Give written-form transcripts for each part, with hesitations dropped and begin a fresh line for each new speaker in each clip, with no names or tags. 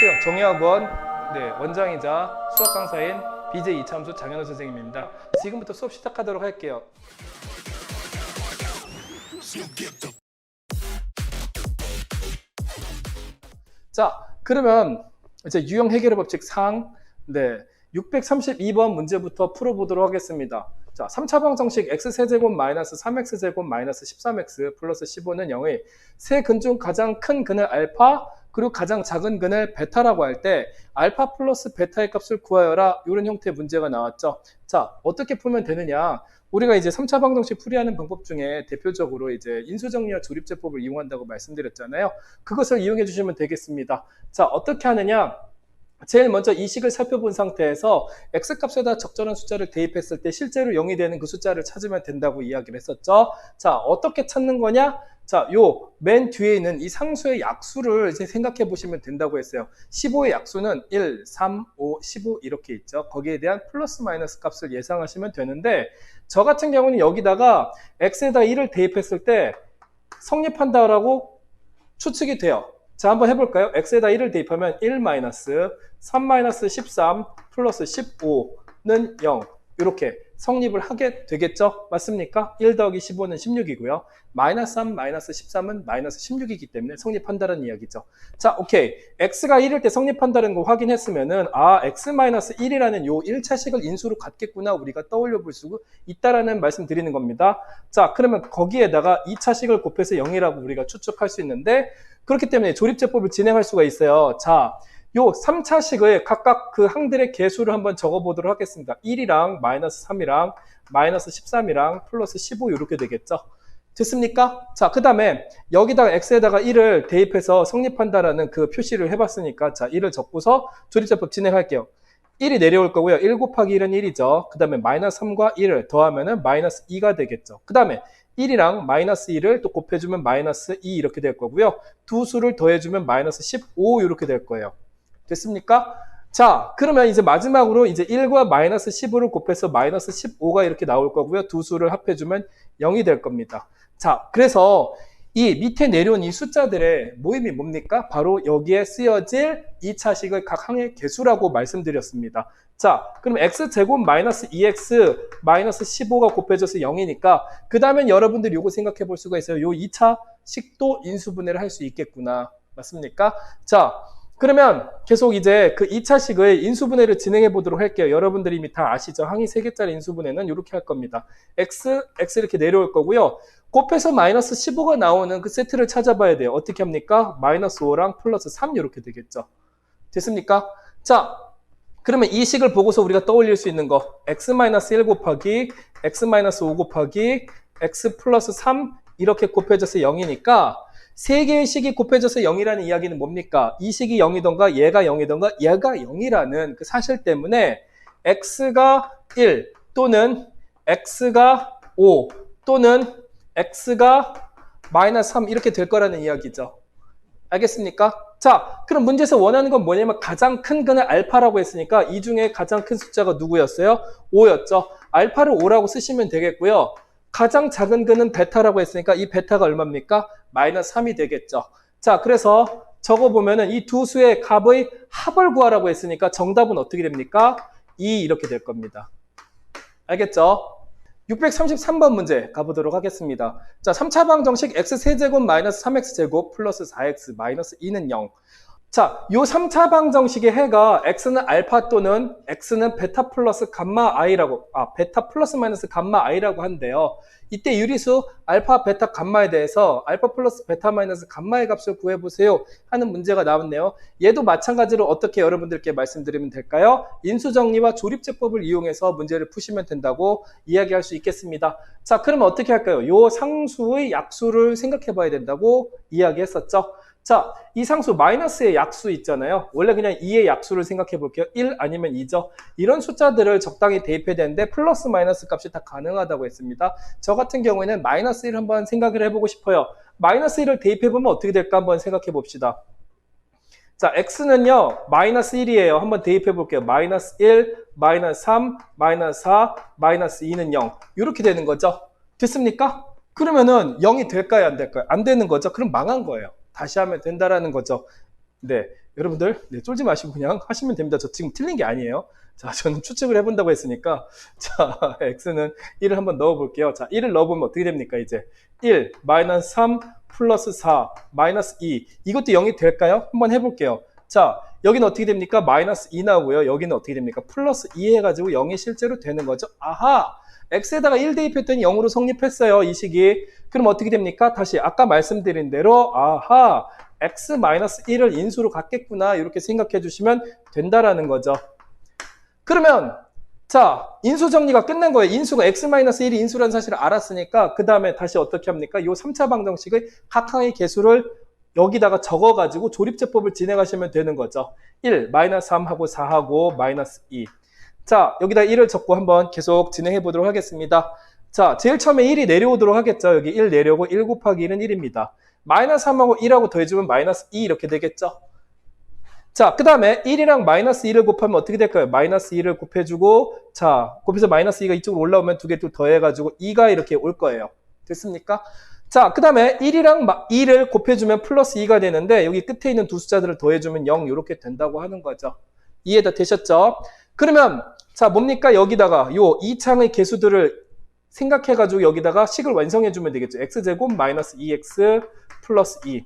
안녕하세요. 정의학원 원장이자 수학 강사인 BJ 이참수 장현우 선생님입니다. 지금부터 수업 시작하도록 할게요. 자, 그러면 이제 유형 해결의 법칙 상 632번 문제부터 풀어보도록 하겠습니다. 자, 3차 방정식 x세제곱 마이너스 3x제곱 마이너스 13x 플러스 15는 0의 세 근 중 가장 큰 근을 알파 그리고 가장 작은 근을 베타라고 할 때 알파 플러스 베타의 값을 구하여라, 이런 형태의 문제가 나왔죠. 자, 어떻게 풀면 되느냐? 우리가 이제 3차 방정식 풀이하는 방법 중에 대표적으로 이제 인수정리와 조립제법을 이용한다고 말씀드렸잖아요. 그것을 이용해 주시면 되겠습니다. 자, 어떻게 하느냐? 제일 먼저 이 식을 살펴본 상태에서 x값에다 적절한 숫자를 대입했을 때 실제로 0이 되는 그 숫자를 찾으면 된다고 이야기를 했었죠. 자, 어떻게 찾는 거냐? 자, 요 맨 뒤에 있는 이 상수의 약수를 이제 생각해 보시면 된다고 했어요. 15의 약수는 1, 3, 5, 15 이렇게 있죠. 거기에 대한 플러스 마이너스 값을 예상하시면 되는데, 저 같은 경우는 여기다가 x에다 1을 대입했을 때 성립한다라고 추측이 돼요. 자, 한번 해볼까요? x에다 1을 대입하면 1 마이너스 3 마이너스 13 플러스 15는 0, 이렇게 성립을 하게 되겠죠? 맞습니까? 1 더하기 15는 16이고요. 마이너스 3 마이너스 13은 마이너스 16이기 때문에 성립한다는 이야기죠. 자, 오케이. x가 1일 때 성립한다는 거 확인했으면은 x 마이너스 1이라는 요 1차식을 인수로 갖겠구나, 우리가 떠올려 볼 수 있다라는 말씀 드리는 겁니다. 자, 그러면 거기에다가 2차식을 곱해서 0이라고 우리가 추측할 수 있는데, 그렇기 때문에 조립제법을 진행할 수가 있어요. 자, 요 3차식을 각각 그 항들의 개수를 한번 적어보도록 하겠습니다. 1이랑 마이너스 3이랑 마이너스 13이랑 플러스 15 이렇게 되겠죠. 됐습니까? 자, 그 다음에 여기다가 x에다가 1을 대입해서 성립한다라는 그 표시를 해봤으니까, 자, 1을 적고서 조립제법 진행할게요. 1이 내려올 거고요. 1 곱하기 1은 1이죠. 그 다음에 마이너스 3과 1을 더하면은 마이너스 2가 되겠죠. 그 다음에 1이랑 마이너스 2를 또 곱해주면 마이너스 2 이렇게 될 거고요. 두 수를 더해주면 마이너스 15 이렇게 될 거예요. 됐습니까? 자, 그러면 이제 마지막으로 이제 1과 마이너스 15를 곱해서 마이너스 15가 이렇게 나올 거고요. 두 수를 합해주면 0이 될 겁니다. 자, 그래서 이 밑에 내려온 이 숫자들의 모임이 뭡니까? 바로 여기에 쓰여질 2차식의 각 항의 개수라고 말씀드렸습니다. 자, 그럼 x제곱 마이너스 2x 마이너스 15가 곱해져서 0이니까 그 다음엔 여러분들이 요거 생각해 볼 수가 있어요. 요 2차식도 인수분해를 할 수 있겠구나. 맞습니까? 자, 그러면 계속 이제 그 2차식의 인수분해를 진행해 보도록 할게요. 여러분들이 이미 다 아시죠? 항이 3개짜리 인수분해는 이렇게 할 겁니다. x 이렇게 내려올 거고요. 곱해서 마이너스 15가 나오는 그 세트를 찾아봐야 돼요. 어떻게 합니까? 마이너스 5랑 플러스 3 이렇게 되겠죠. 됐습니까? 자, 그러면 이 식을 보고서 우리가 떠올릴 수 있는 거, x-1 곱하기 x-5 곱하기 x 플러스 3 이렇게 곱해져서 0이니까 3개의 식이 곱해져서 0이라는 이야기는 뭡니까? 이 식이 0이던가 얘가 0이던가 얘가 0이라는 그 사실 때문에 x가 1 또는 x가 5 또는 x가 마이너스 3 이렇게 될 거라는 이야기죠. 알겠습니까? 자, 그럼 문제에서 원하는 건 뭐냐면 가장 큰 근을 알파라고 했으니까 이 중에 가장 큰 숫자가 누구였어요? 5였죠. 알파를 5라고 쓰시면 되겠고요. 가장 작은 근은 베타라고 했으니까 이 베타가 얼마입니까? 마이너스 3이 되겠죠. 자, 그래서 적어보면은 이 두 수의 값의 합을 구하라고 했으니까 정답은 어떻게 됩니까? 2 이렇게 될 겁니다. 알겠죠? 633번 문제 가보도록 하겠습니다. 자, 3차 방정식 x세제곱 마이너스 3x제곱 플러스 4x 마이너스 2는 0. 자, 요 3차 방정식의 해가 x는 알파 또는 x는 베타 플러스 감마 i라고, 베타 플러스 마이너스 감마 i라고 한대요. 이때 유리수 알파, 베타, 감마에 대해서 알파 플러스 베타 마이너스 감마의 값을 구해보세요 하는 문제가 나왔네요. 얘도 마찬가지로 어떻게 여러분들께 말씀드리면 될까요? 인수정리와 조립제법을 이용해서 문제를 푸시면 된다고 이야기할 수 있겠습니다. 자, 그러면 어떻게 할까요? 요 상수의 약수를 생각해 봐야 된다고 이야기했었죠. 자, 이 상수 마이너스의 약수 있잖아요. 원래 그냥 2의 약수를 생각해 볼게요. 1 아니면 2죠. 이런 숫자들을 적당히 대입해야 되는데 플러스 마이너스 값이 다 가능하다고 했습니다. 저 같은 경우에는 마이너스 1 한번 생각을 해보고 싶어요. 마이너스 1을 대입해보면 어떻게 될까 한번 생각해 봅시다. 자, x는요 마이너스 1이에요. 한번 대입해 볼게요. 마이너스 1, 마이너스 3, 마이너스 4, 마이너스 2는 0 이렇게 되는 거죠. 됐습니까? 그러면은 0이 될까요? 안 될까요? 안 되는 거죠. 그럼 망한 거예요. 다시 하면 된다라는 거죠. 네, 여러분들 네, 쫄지 마시고 그냥 하시면 됩니다. 저 지금 틀린 게 아니에요. 자, 저는 추측을 해본다고 했으니까 자, x는 1을 한번 넣어볼게요. 자, 1을 넣어보면 어떻게 됩니까? 이제 1, 마이너스 3, 플러스 4, 마이너스 2 이것도 0이 될까요? 한번 해볼게요. 자, 여기는 어떻게 됩니까? 마이너스 2 나오고요. 여기는 어떻게 됩니까? 플러스 2 해가지고 0이 실제로 되는 거죠. 아하! x에다가 1 대입했더니 0으로 성립했어요. 이 식이. 그럼 어떻게 됩니까? 다시 아까 말씀드린 대로 아하! x-1을 인수로 갖겠구나 이렇게 생각해 주시면 된다라는 거죠. 그러면 자, 인수 정리가 끝난 거예요. 인수가 x-1이 인수라는 사실을 알았으니까 그 다음에 다시 어떻게 합니까? 이 3차 방정식의 각항의 개수를 여기다가 적어가지고 조립제법을 진행하시면 되는 거죠. 1, 마이너스 3하고 4하고 마이너스 2. 자, 여기다 1을 적고 한번 계속 진행해 보도록 하겠습니다. 자, 제일 처음에 1이 내려오도록 하겠죠. 여기 1 내려오고 1 곱하기 1은 1입니다. 마이너스 3하고 1하고 더해주면 마이너스 2 이렇게 되겠죠. 자, 그 다음에 1이랑 마이너스 2를 곱하면 어떻게 될까요? 마이너스 2를 곱해주고, 자, 곱해서 마이너스 2가 이쪽으로 올라오면 두 개 또 더해가지고 2가 이렇게 올 거예요. 됐습니까? 자, 그 다음에 1이랑 2를 곱해주면 플러스 2가 되는데, 여기 끝에 있는 두 숫자들을 더해주면 0 이렇게 된다고 하는 거죠. 이해가 되셨죠? 그러면, 자, 뭡니까? 여기다가 요 2창의 개수들을 생각해가지고 여기다가 식을 완성해주면 되겠죠. x제곱 마이너스 2x 플러스 2.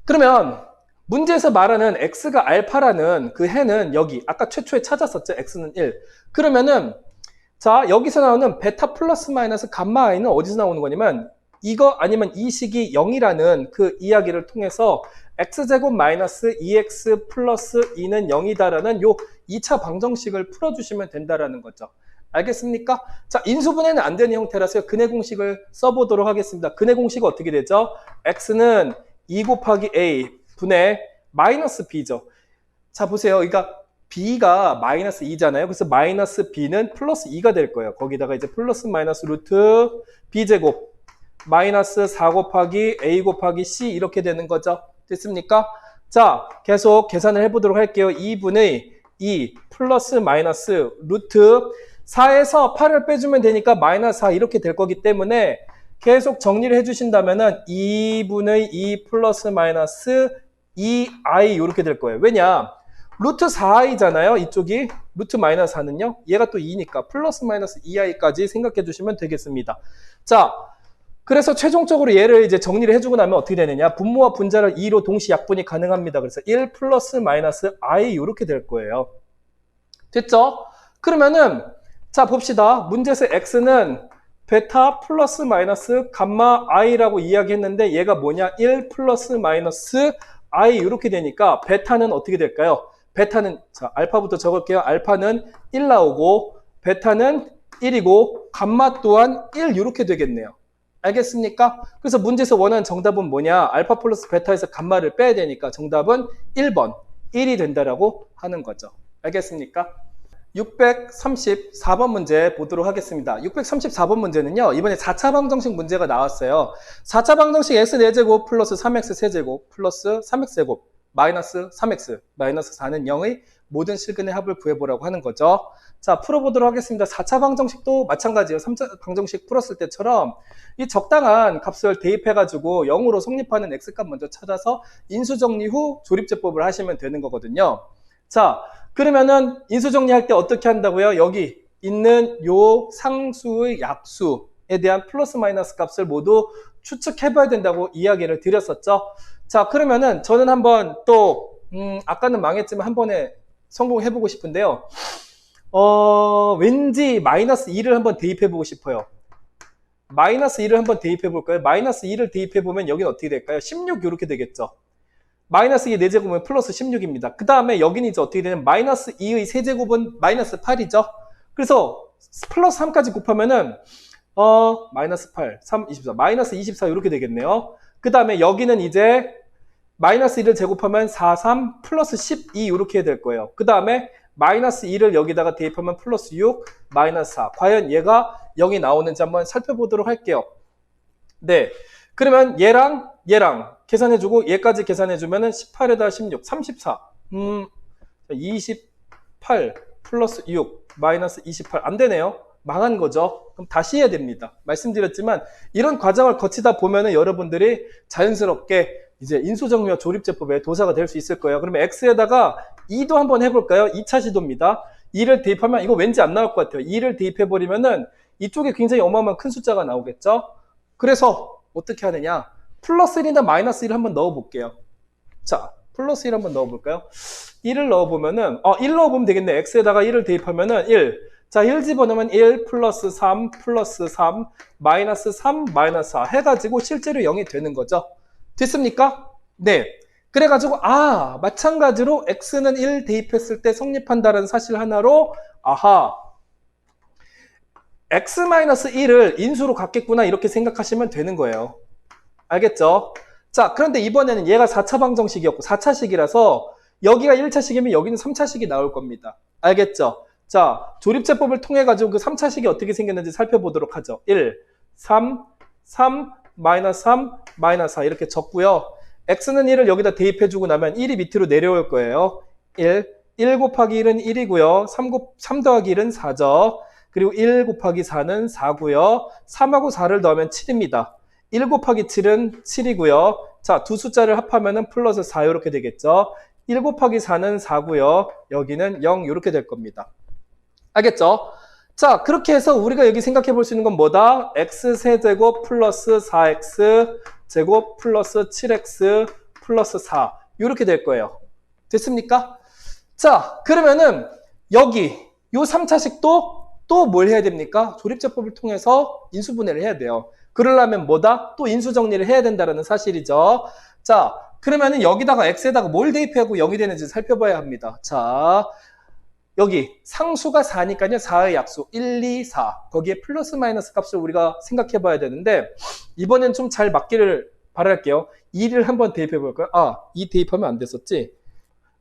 그러면 문제에서 말하는 x가 알파라는 그 해는 여기 아까 최초에 찾았었죠. x는 1. 그러면은 자, 여기서 나오는 베타 플러스 마이너스 감마 i는 어디서 나오는 거냐면 이거 아니면 이 식이 0이라는 그 이야기를 통해서 x제곱 마이너스 2x 플러스 2는 0이다라는 요 2차 방정식을 풀어주시면 된다라는 거죠. 알겠습니까? 자, 인수분해는 안 되는 형태라서 근해 공식을 써보도록 하겠습니다. 근해 공식은 어떻게 되죠? x는 2 곱하기 a 분의 마이너스 b죠. 자, 보세요. 그러니까 b가 마이너스 2잖아요. 그래서 마이너스 b는 플러스 2가 될 거예요. 거기다가 이제 플러스 마이너스 루트 b제곱 마이너스 4 곱하기 a 곱하기 c 이렇게 되는 거죠. 됐습니까? 자, 계속 계산을 해보도록 할게요. 2분의 2 플러스 마이너스 루트 4에서 8을 빼주면 되니까 마이너스 4 이렇게 될 거기 때문에 계속 정리를 해주신다면은 2분의 2 플러스 마이너스 2i 이렇게 될 거예요. 왜냐? 루트 4i잖아요. 이쪽이 루트 마이너스 4는요. 얘가 또 2니까 플러스 마이너스 2i까지 생각해 주시면 되겠습니다. 자, 그래서 최종적으로 얘를 이제 정리를 해주고 나면 어떻게 되느냐? 분모와 분자를 2로 동시 약분이 가능합니다. 그래서 1 플러스 마이너스 i 이렇게 될 거예요. 됐죠? 그러면은 자, 봅시다. 문제에서 x는 베타 플러스 마이너스 감마 i라고 이야기했는데 얘가 뭐냐? 1 플러스 마이너스 i 이렇게 되니까 베타는 어떻게 될까요? 베타는 자, 알파부터 적을게요. 알파는 1 나오고 베타는 1이고 감마 또한 1 이렇게 되겠네요. 알겠습니까? 그래서 문제에서 원하는 정답은 뭐냐? 알파 플러스 베타에서 감마를 빼야 되니까 정답은 1번 1이 된다라고 하는 거죠. 알겠습니까? 634번 문제 보도록 하겠습니다. 634번 문제는요. 이번에 4차 방정식 문제가 나왔어요. 4차 방정식 x4제곱 플러스 3x 세제곱 플러스 3x제곱 마이너스 3x 마이너스 4는 0의 모든 실근의 합을 구해보라고 하는 거죠. 자, 풀어보도록 하겠습니다. 4차 방정식도 마찬가지예요. 3차 방정식 풀었을 때처럼 이 적당한 값을 대입해가지고 0으로 성립하는 x값 먼저 찾아서 인수정리 후 조립제법을 하시면 되는 거거든요. 자, 그러면은 인수정리할 때 어떻게 한다고요? 여기 있는 요 상수의 약수에 대한 플러스 마이너스 값을 모두 추측해봐야 된다고 이야기를 드렸었죠. 자, 그러면은 저는 한번 또 아까는 망했지만 한 번에 성공해보고 싶은데요. 왠지 마이너스 2를 한번 대입해보고 싶어요. 마이너스 2를 한번 대입해볼까요? 마이너스 2를 대입해보면 여기는 어떻게 될까요? 16 이렇게 되겠죠. 마이너스 2의 4제곱은 플러스 16입니다. 그 다음에 여기는 이제 어떻게 되냐면 마이너스 2의 세제곱은 마이너스 8이죠. 그래서 플러스 3까지 곱하면은 마이너스 8, 3, 24, 마이너스 24 이렇게 되겠네요. 그 다음에 여기는 이제 마이너스 1을 제곱하면 4, 3, 플러스 12 이렇게 될 거예요. 그 다음에 마이너스 2를 여기다가 대입하면 플러스 6, 마이너스 4. 과연 얘가 0이 나오는지 한번 살펴보도록 할게요. 네. 그러면 얘랑 계산해주고 얘까지 계산해주면은 18에다 16, 34. 28 플러스 6 마이너스 28 안 되네요. 망한 거죠. 그럼 다시 해야 됩니다. 말씀드렸지만 이런 과정을 거치다 보면은 여러분들이 자연스럽게 이제 인수정리와 조립제법의 도사가 될 수 있을 거예요. 그러면 x에다가 2도 한번 해볼까요? 2차 시도입니다. 2를 대입하면 이거 왠지 안 나올 것 같아요. 2를 대입해버리면은 이쪽에 굉장히 어마어마한 큰 숫자가 나오겠죠? 그래서 어떻게 하느냐? 플러스 1이나 마이너스 1을 한번 넣어볼게요. 자, 플러스 1 한번 넣어볼까요? 1을 넣어보면은 1 넣어보면 되겠네. x에다가 1을 대입하면은 1. 자, 1 집어넣으면 1 플러스 3 플러스 3 마이너스 3 마이너스 4 해가지고 실제로 0이 되는 거죠. 됐습니까? 네. 그래가지고 마찬가지로 x는 1 대입했을 때 성립한다는 사실 하나로 아하 x-1을 인수로 갖겠구나 이렇게 생각하시면 되는 거예요. 알겠죠? 자, 그런데 이번에는 얘가 4차 방정식이었고 4차식이라서 여기가 1차식이면 여기는 3차식이 나올 겁니다. 알겠죠? 자, 조립제법을 통해 가지고 그 3차식이 어떻게 생겼는지 살펴보도록 하죠. 1, 3, 3, 마이너스 3, 마이너스 4 이렇게 적고요. x는 1을 여기다 대입해주고 나면 1이 밑으로 내려올 거예요. 1 곱하기 1은 1이고요. 3 더하기 1은 4죠. 그리고 1 곱하기 4는 4고요. 3하고 4를 넣으면 7입니다. 1 곱하기 7은 7이고요. 자, 두 숫자를 합하면 플러스 4 이렇게 되겠죠. 1 곱하기 4는 4고요. 여기는 0 이렇게 될 겁니다. 알겠죠? 자, 그렇게 해서 우리가 여기 생각해 볼 수 있는 건 뭐다? x세제곱 플러스 4x 제곱 플러스 7x 플러스 4 이렇게 될 거예요. 됐습니까? 자, 그러면은 여기 요 3차식도 또 뭘 해야 됩니까? 조립제법을 통해서 인수분해를 해야 돼요. 그러려면 뭐다? 또 인수정리를 해야 된다는 사실이죠. 자, 그러면은 여기다가 x에다가 뭘 대입하고 0이 되는지 살펴봐야 합니다. 자, 여기 상수가 4니까요. 4의 약수 1, 2, 4 거기에 플러스 마이너스 값을 우리가 생각해 봐야 되는데 이번엔 좀 잘 맞기를 바랄게요. 2를 한번 대입해 볼까요? 2 대입하면 안 됐었지?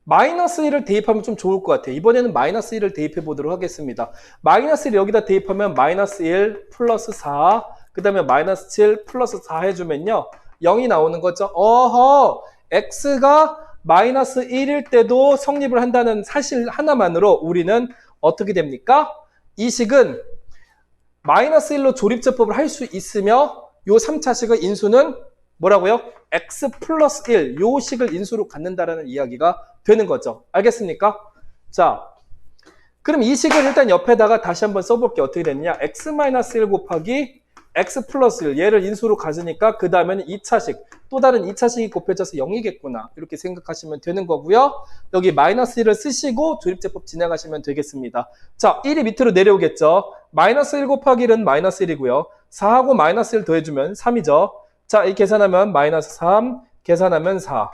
마이너스 1을 대입하면 좀 좋을 것 같아요. 이번에는 마이너스 1을 대입해 보도록 하겠습니다. 마이너스 1 여기다 대입하면 마이너스 1 플러스 4 그 다음에 마이너스 7 플러스 4 해주면요 0이 나오는 거죠. 어허, x가 마이너스 1일 때도 성립을 한다는 사실 하나만으로 우리는 어떻게 됩니까? 이 식은 마이너스 1로 조립제법을 할 수 있으며 요 3차식의 인수는 뭐라고요? x 플러스 1 요 식을 인수로 갖는다라는 이야기가 되는 거죠. 알겠습니까? 자, 그럼 이 식을 일단 옆에다가 다시 한번 써볼게요. 어떻게 되느냐? x-1 곱하기 x 플러스 1 얘를 인수로 가지니까 그 다음에는 2차식 또 다른 2차식이 곱해져서 0이겠구나 이렇게 생각하시면 되는 거고요. 여기 마이너스 1을 쓰시고 조립제법 진행하시면 되겠습니다. 자, 1이 밑으로 내려오겠죠. 마이너스 1 곱하기 1은 마이너스 1이고요. 4하고 마이너스 1 더해주면 3이죠. 자, 이 계산하면 마이너스 3 계산하면 4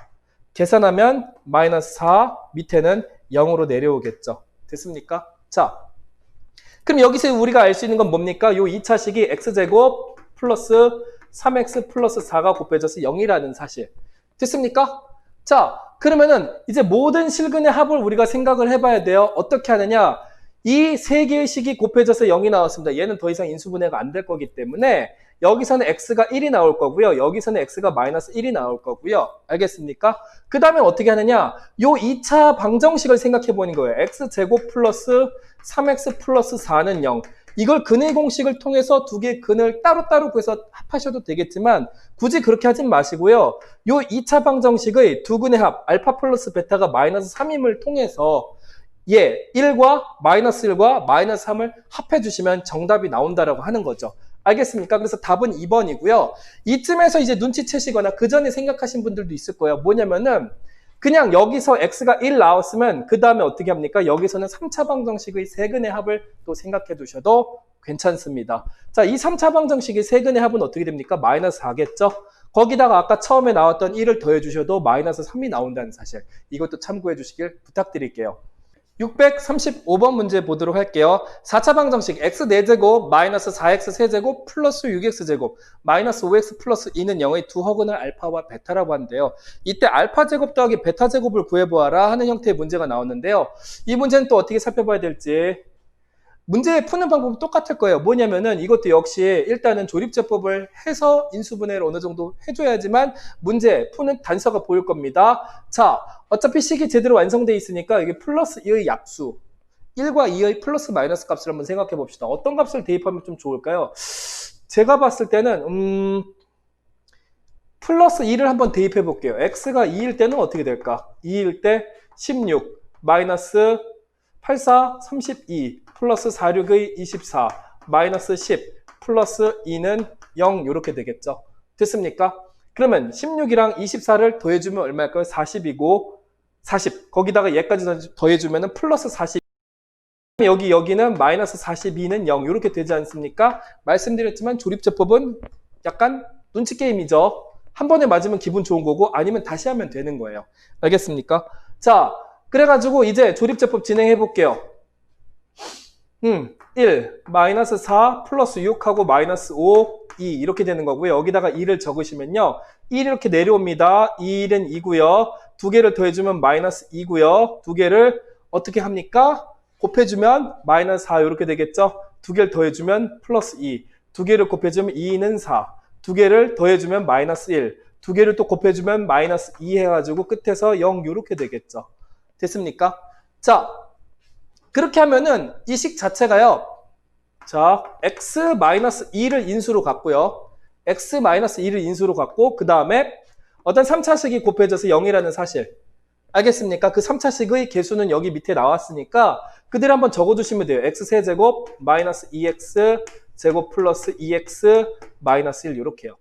계산하면 마이너스 4 밑에는 0으로 내려오겠죠. 됐습니까? 자, 그럼 여기서 우리가 알 수 있는 건 뭡니까? 요 2차식이 x제곱 플러스 3x 플러스 4가 곱해져서 0이라는 사실. 됐습니까? 자, 그러면은 이제 모든 실근의 합을 우리가 생각을 해봐야 돼요. 어떻게 하느냐? 이 세 개의 식이 곱해져서 0이 나왔습니다. 얘는 더 이상 인수분해가 안 될 거기 때문에 여기서는 x가 1이 나올 거고요. 여기서는 x가 마이너스 1이 나올 거고요. 알겠습니까? 그 다음에 어떻게 하느냐? 요 2차 방정식을 생각해 보는 거예요. x제곱 플러스 3x 플러스 4는 0. 이걸 근의 공식을 통해서 두 개의 근을 따로따로 구해서 합하셔도 되겠지만 굳이 그렇게 하진 마시고요. 요 2차 방정식의 두 근의 합 알파 플러스 베타가 마이너스 3임을 통해서 1과 마이너스 1과 마이너스 3을 합해 주시면 정답이 나온다라고 하는 거죠. 알겠습니까? 그래서 답은 2번이고요. 이쯤에서 이제 눈치채시거나 그 전에 생각하신 분들도 있을 거예요. 뭐냐면은 그냥 여기서 x가 1 나왔으면 그 다음에 어떻게 합니까? 여기서는 3차 방정식의 세근의 합을 또 생각해 두셔도 괜찮습니다. 자, 이 3차 방정식의 세근의 합은 어떻게 됩니까? 마이너스 4겠죠? 거기다가 아까 처음에 나왔던 1을 더해 주셔도 마이너스 3이 나온다는 사실. 이것도 참고해 주시길 부탁드릴게요. 635번 문제 보도록 할게요. 4차 방정식 x 4제곱 마이너스 4x 세제곱 플러스 6x제곱 마이너스 5x 플러스 2는 0의 두 허근을 알파와 베타라고 하는데요. 이때 알파 제곱 더하기 베타 제곱을 구해보아라 하는 형태의 문제가 나왔는데요. 이 문제는 또 어떻게 살펴봐야 될지 문제 푸는 방법은 똑같을 거예요. 뭐냐면은 이것도 역시 일단은 조립제법을 해서 인수분해를 어느 정도 해줘야지만 문제 푸는 단서가 보일 겁니다. 자, 어차피 식이 제대로 완성되어 있으니까 이게 플러스 2의 약수 1과 2의 플러스 마이너스 값을 한번 생각해 봅시다. 어떤 값을 대입하면 좀 좋을까요? 제가 봤을 때는 플러스 2를 한번 대입해 볼게요. x가 2일 때는 어떻게 될까? 2일 때 16 마이너스 84 32 플러스 46의 24 마이너스 10 플러스 2는 0 이렇게 되겠죠. 됐습니까? 그러면 16이랑 24를 더해주면 얼마일까요? 40이고 40 거기다가 얘까지 더해주면 플러스 40 여기는 마이너스 42는 0 이렇게 되지 않습니까? 말씀드렸지만 조립제법은 약간 눈치 게임이죠. 한 번에 맞으면 기분 좋은 거고 아니면 다시 하면 되는 거예요. 알겠습니까? 자, 그래가지고 이제 조립제법 진행해 볼게요. 1, 마이너스 4 플러스 6하고 마이너스 5, 2 이렇게 되는 거고요. 여기다가 2를 적으시면요. 1 이렇게 내려옵니다. 2는 2고요. 두 개를 더해주면 마이너스 2고요. 두 개를 어떻게 합니까? 곱해주면 마이너스 4 이렇게 되겠죠. 두 개를 더해주면 플러스 2. 두 개를 곱해주면 2는 4. 두 개를 더해주면 마이너스 1. 두 개를 또 곱해주면 마이너스 2 해가지고 끝에서 0 이렇게 되겠죠. 됐습니까? 자, 그렇게 하면은 이 식 자체가요. 자, x-2를 인수로 갖고요. x-2를 인수로 갖고 그 다음에 어떤 3차식이 곱해져서 0이라는 사실. 알겠습니까? 그 3차식의 개수는 여기 밑에 나왔으니까 그대로 한번 적어두시면 돼요. x세제곱 마이너스 2x 제곱 플러스 2x 마이너스 1 이렇게요.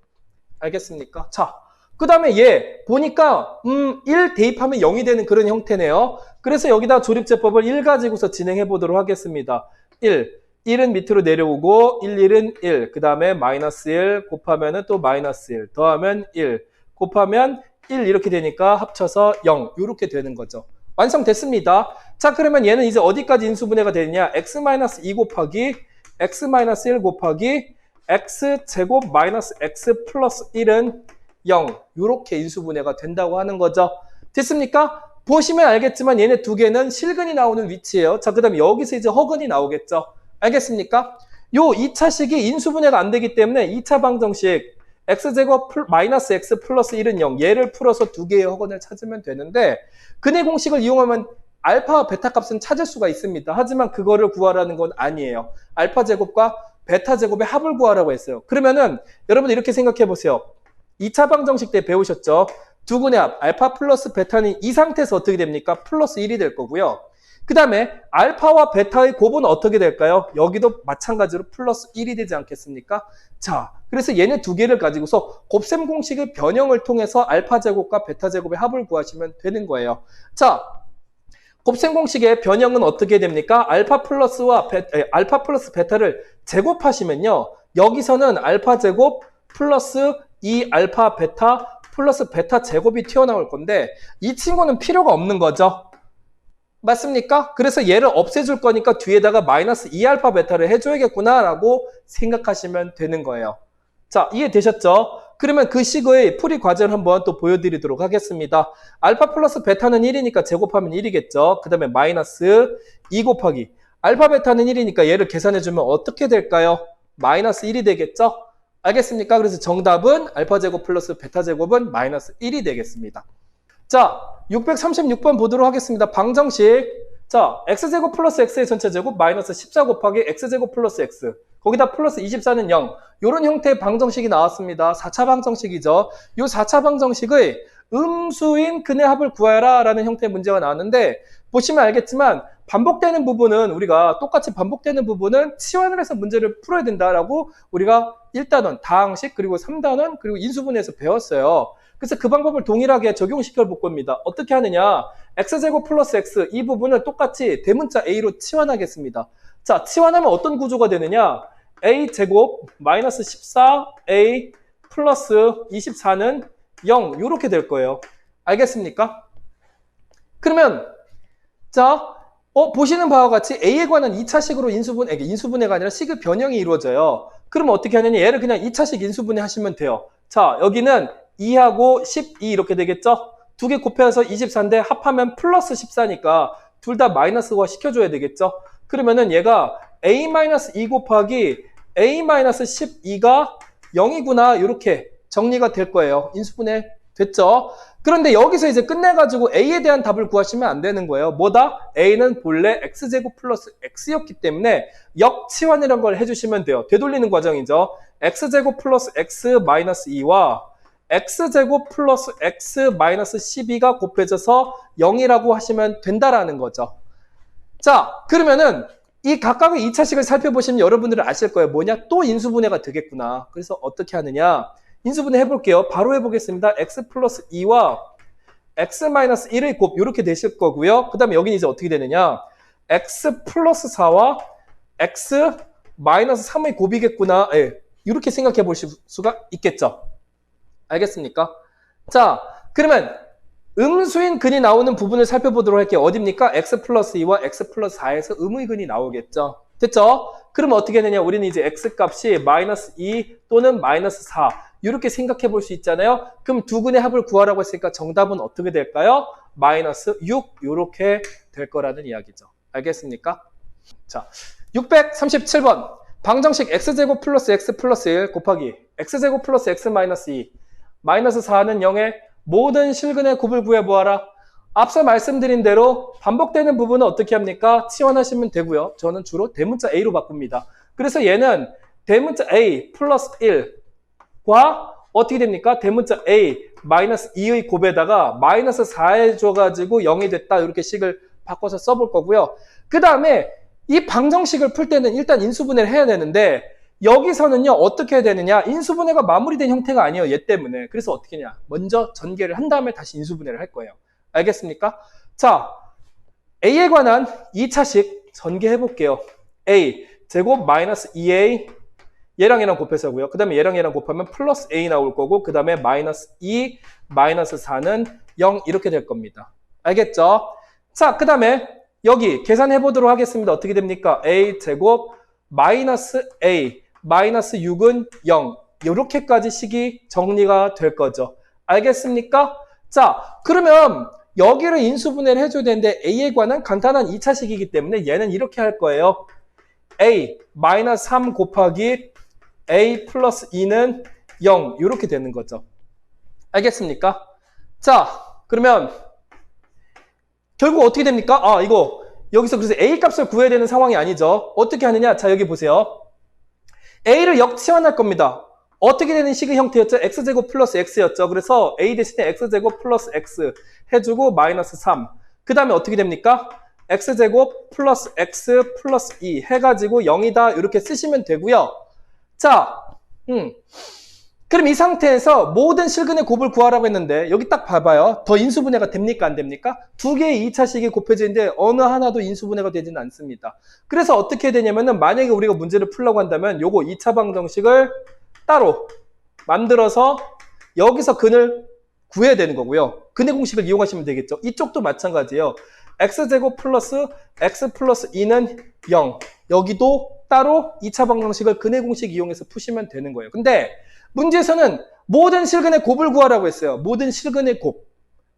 알겠습니까? 자, 그 다음에 얘 보니까 1 대입하면 0이 되는 그런 형태네요. 그래서 여기다 조립제법을 1 가지고서 진행해 보도록 하겠습니다. 1은 밑으로 내려오고 1은 1, 그 다음에 마이너스 1 곱하면 또 마이너스 1 더하면 1 곱하면 1 이렇게 되니까 합쳐서 0 이렇게 되는 거죠. 완성됐습니다. 자, 그러면 얘는 이제 어디까지 인수분해가 되느냐? x-2 곱하기 x-1 곱하기 x제곱 마이너스 x 플러스 1은 0 이렇게 인수분해가 된다고 하는 거죠. 됐습니까? 보시면 알겠지만 얘네 두 개는 실근이 나오는 위치예요. 자, 그 다음에 여기서 이제 허근이 나오겠죠. 알겠습니까? 요 2차식이 인수분해가 안 되기 때문에 2차 방정식 x제곱 마이너스 x 플러스 1은 0 얘를 풀어서 두 개의 허근을 찾으면 되는데 근해 공식을 이용하면 알파와 베타 값은 찾을 수가 있습니다. 하지만 그거를 구하라는 건 아니에요. 알파 제곱과 베타 제곱의 합을 구하라고 했어요. 그러면은 여러분 이렇게 생각해 보세요. 2차 방정식 때 배우셨죠? 두근의 합 알파 플러스 베타는 이 상태에서 어떻게 됩니까? 플러스 1이 될 거고요. 그 다음에 알파와 베타의 곱은 어떻게 될까요? 여기도 마찬가지로 플러스 1이 되지 않겠습니까? 자, 그래서 얘네 두 개를 가지고서 곱셈 공식의 변형을 통해서 알파 제곱과 베타 제곱의 합을 구하시면 되는 거예요. 자, 곱셈 공식의 변형은 어떻게 됩니까? 알파 플러스 베타를 제곱하시면요. 여기서는 알파 제곱 플러스 2 알파 베타 플러스 베타 제곱이 튀어나올 건데 이 친구는 필요가 없는 거죠. 맞습니까? 그래서 얘를 없애줄 거니까 뒤에다가 마이너스 2알파 베타를 해줘야겠구나 라고 생각하시면 되는 거예요. 자, 이해되셨죠? 그러면 그 식의 풀이 과제를 한번 또 보여드리도록 하겠습니다. 알파 플러스 베타는 1이니까 제곱하면 1이겠죠. 그 다음에 마이너스 2 곱하기 알파 베타는 1이니까 얘를 계산해주면 어떻게 될까요? 마이너스 1이 되겠죠? 알겠습니까? 그래서 정답은 알파 제곱 플러스 베타 제곱은 마이너스 1이 되겠습니다. 자, 636번 보도록 하겠습니다. 방정식. 자, x제곱 플러스 x의 전체 제곱 마이너스 14 곱하기 x제곱 플러스 x. 거기다 플러스 24는 0. 이런 형태의 방정식이 나왔습니다. 4차 방정식이죠. 이 4차 방정식의 음수인 근의 합을 구하라 라는 형태의 문제가 나왔는데 보시면 알겠지만 반복되는 부분은 우리가 똑같이 반복되는 부분은 치환을 해서 문제를 풀어야 된다라고 우리가 1단원, 다항식, 그리고 3단원, 그리고 인수분해에서 배웠어요. 그래서 그 방법을 동일하게 적용시켜 볼 겁니다. 어떻게 하느냐? x제곱 플러스 x 이 부분을 똑같이 대문자 a로 치환하겠습니다. 자, 치환하면 어떤 구조가 되느냐? a제곱 마이너스 14a 플러스 24는 0 이렇게 될 거예요. 알겠습니까? 그러면 자, 보시는 바와 같이 a에 관한 2차식으로 인수분해가 아니라 식의 변형이 이루어져요. 그럼 어떻게 하느냐? 얘를 그냥 2차식 인수분해 하시면 돼요. 자, 여기는 2하고 12 이렇게 되겠죠? 두 개 곱해서 24인데 합하면 플러스 14니까 둘 다 마이너스화 시켜줘야 되겠죠? 그러면은 얘가 a-2 곱하기 a-12가 0이구나 이렇게 정리가 될 거예요. 인수분해 됐죠? 그런데 여기서 이제 끝내가지고 a에 대한 답을 구하시면 안 되는 거예요. 뭐다? a는 본래 x제곱 플러스 x였기 때문에 역치환이라는 걸 해주시면 돼요. 되돌리는 과정이죠. x제곱 플러스 x 마이너스 2와 x제곱 플러스 x 마이너스 12가 곱해져서 0이라고 하시면 된다라는 거죠. 자, 그러면은 이 각각의 2차식을 살펴보시면 여러분들은 아실 거예요. 뭐냐? 또 인수분해가 되겠구나. 그래서 어떻게 하느냐? 인수분해 해볼게요. 바로 해보겠습니다. x 플러스 2와 x 마이너스 1의 곱 이렇게 되실 거고요. 그 다음에 여기는 이제 어떻게 되느냐? x 플러스 4와 x 마이너스 3의 곱이겠구나. 예, 이렇게 생각해 보실 수가 있겠죠. 알겠습니까? 자, 그러면 음수인 근이 나오는 부분을 살펴보도록 할게요. 어딥니까? x 플러스 2와 x 플러스 4에서 음의 근이 나오겠죠. 됐죠? 그러면 어떻게 되냐? 우리는 이제 x 값이 마이너스 2 또는 마이너스 4 이렇게 생각해 볼 수 있잖아요. 그럼 두 근의 합을 구하라고 했으니까 정답은 어떻게 될까요? 마이너스 6 이렇게 될 거라는 이야기죠. 알겠습니까? 자, 637번 방정식 x제곱 플러스 x 플러스 1 곱하기 x제곱 플러스 x 마이너스 2 마이너스 4는 0의 모든 실근의 곱을 구해보아라. 앞서 말씀드린 대로 반복되는 부분은 어떻게 합니까? 치환하시면 되고요. 저는 주로 대문자 A로 바꿉니다. 그래서 얘는 대문자 A 플러스 1과 어떻게 됩니까? 대문자 A 마이너스 2의 곱에다가 마이너스 4 해줘가지고 0이 됐다. 이렇게 식을 바꿔서 써볼 거고요. 그 다음에 이 방정식을 풀 때는 일단 인수분해를 해야 되는데 여기서는요 어떻게 해야 되느냐, 인수분해가 마무리된 형태가 아니에요. 얘 때문에. 그래서 어떻게 하냐, 먼저 전개를 한 다음에 다시 인수분해를 할 거예요. 알겠습니까? 자, A에 관한 2차식 전개해 볼게요. A 제곱 마이너스 2A 얘랑 얘랑 곱해서고요. 그 다음에 얘랑 얘랑 곱하면 플러스 A 나올 거고, 그 다음에 마이너스 2 마이너스 4는 0 이렇게 될 겁니다. 알겠죠? 자, 그 다음에 여기 계산해 보도록 하겠습니다. 어떻게 됩니까? A 제곱 마이너스 A 마이너스 6은 0 이렇게까지 식이 정리가 될 거죠. 알겠습니까? 자, 그러면 여기를 인수분해를 해줘야 되는데 A에 관한 간단한 2차식이기 때문에 얘는 이렇게 할 거예요. A 마이너스 3 곱하기 A 플러스 2는 0 이렇게 되는 거죠. 알겠습니까? 자, 그러면 결국 어떻게 됩니까? 아, 이거 여기서 그래서 A 값을 구해야 되는 상황이 아니죠. 어떻게 하느냐? 자, 여기 보세요. A를 역치환할 겁니다. 어떻게 되는 식의 형태였죠? x제곱 플러스 x였죠. 그래서 A 대신에 x제곱 플러스 x 해주고 마이너스 3. 그 다음에 어떻게 됩니까? x제곱 플러스 x 플러스 2 해가지고 0이다 이렇게 쓰시면 되고요. 자, 그럼 이 상태에서 모든 실근의 곱을 구하라고 했는데 여기 딱 봐봐요. 더 인수분해가 됩니까? 안 됩니까? 두 개의 2차식이 곱해지는데 어느 하나도 인수분해가 되지는 않습니다. 그래서 어떻게 되냐면은 만약에 우리가 문제를 풀려고 한다면 요거 2차 방정식을 따로 만들어서 여기서 근을 구해야 되는 거고요. 근의 공식을 이용하시면 되겠죠. 이쪽도 마찬가지예요. x제곱 플러스 x 플러스 2는 0. 여기도 따로 2차 방정식을 근의 공식 이용해서 푸시면 되는 거예요. 근데 문제에서는 모든 실근의 곱을 구하라고 했어요. 모든 실근의 곱.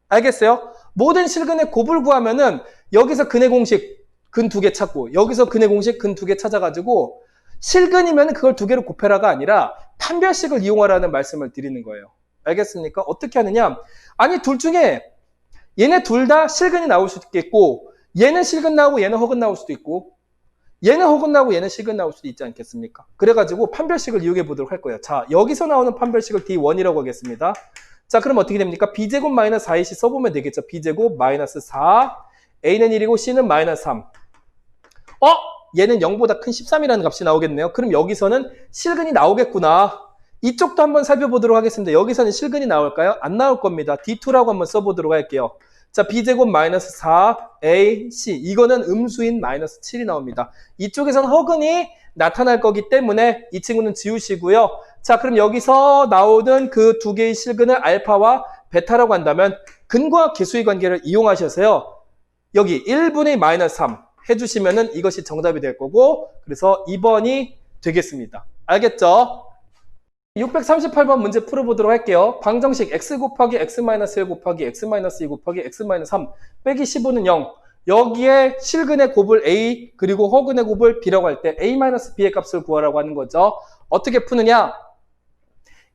알겠어요? 모든 실근의 곱을 구하면은 여기서 근의 공식 근 2개 찾고 여기서 근의 공식 근 2개 찾아가지고 실근이면 그걸 2개로 곱해라가 아니라 판별식을 이용하라는 말씀을 드리는 거예요. 알겠습니까? 어떻게 하느냐? 아니 둘 중에 얘네 둘 다 실근이 나올 수도 있겠고 얘는 실근 나오고 얘는 허근 나올 수도 있고 얘는 허근 나오고 얘는 실근 나올 수도 있지 않겠습니까? 그래가지고 판별식을 이용해 보도록 할 거예요. 자, 여기서 나오는 판별식을 D1이라고 하겠습니다. 자, 그럼 어떻게 됩니까? B제곱 마이너스 4AC 써보면 되겠죠. B제곱 마이너스 4 A는 1이고 C는 마이너스 3. 얘는 0보다 큰 13이라는 값이 나오겠네요. 그럼 여기서는 실근이 나오겠구나. 이쪽도 한번 살펴보도록 하겠습니다. 여기서는 실근이 나올까요? 안 나올 겁니다. D2라고 한번 써보도록 할게요. 자, B제곱 마이너스 4, A, C. 이거는 음수인 마이너스 7이 나옵니다. 이쪽에서는 허근이 나타날 거기 때문에 이 친구는 지우시고요. 자, 그럼 여기서 나오는 그 두 개의 실근을 알파와 베타라고 한다면 근과 계수의 관계를 이용하셔서요. 여기 1분의 마이너스 3 해주시면은 이것이 정답이 될 거고, 그래서 2번이 되겠습니다. 알겠죠? 638번 문제 풀어보도록 할게요. 방정식 x 곱하기 x-1 곱하기 x-2 곱하기 x-3 빼기 15는 0. 여기에 실근의 곱을 a 그리고 허근의 곱을 b라고 할 때 a-b의 값을 구하라고 하는 거죠. 어떻게 푸느냐?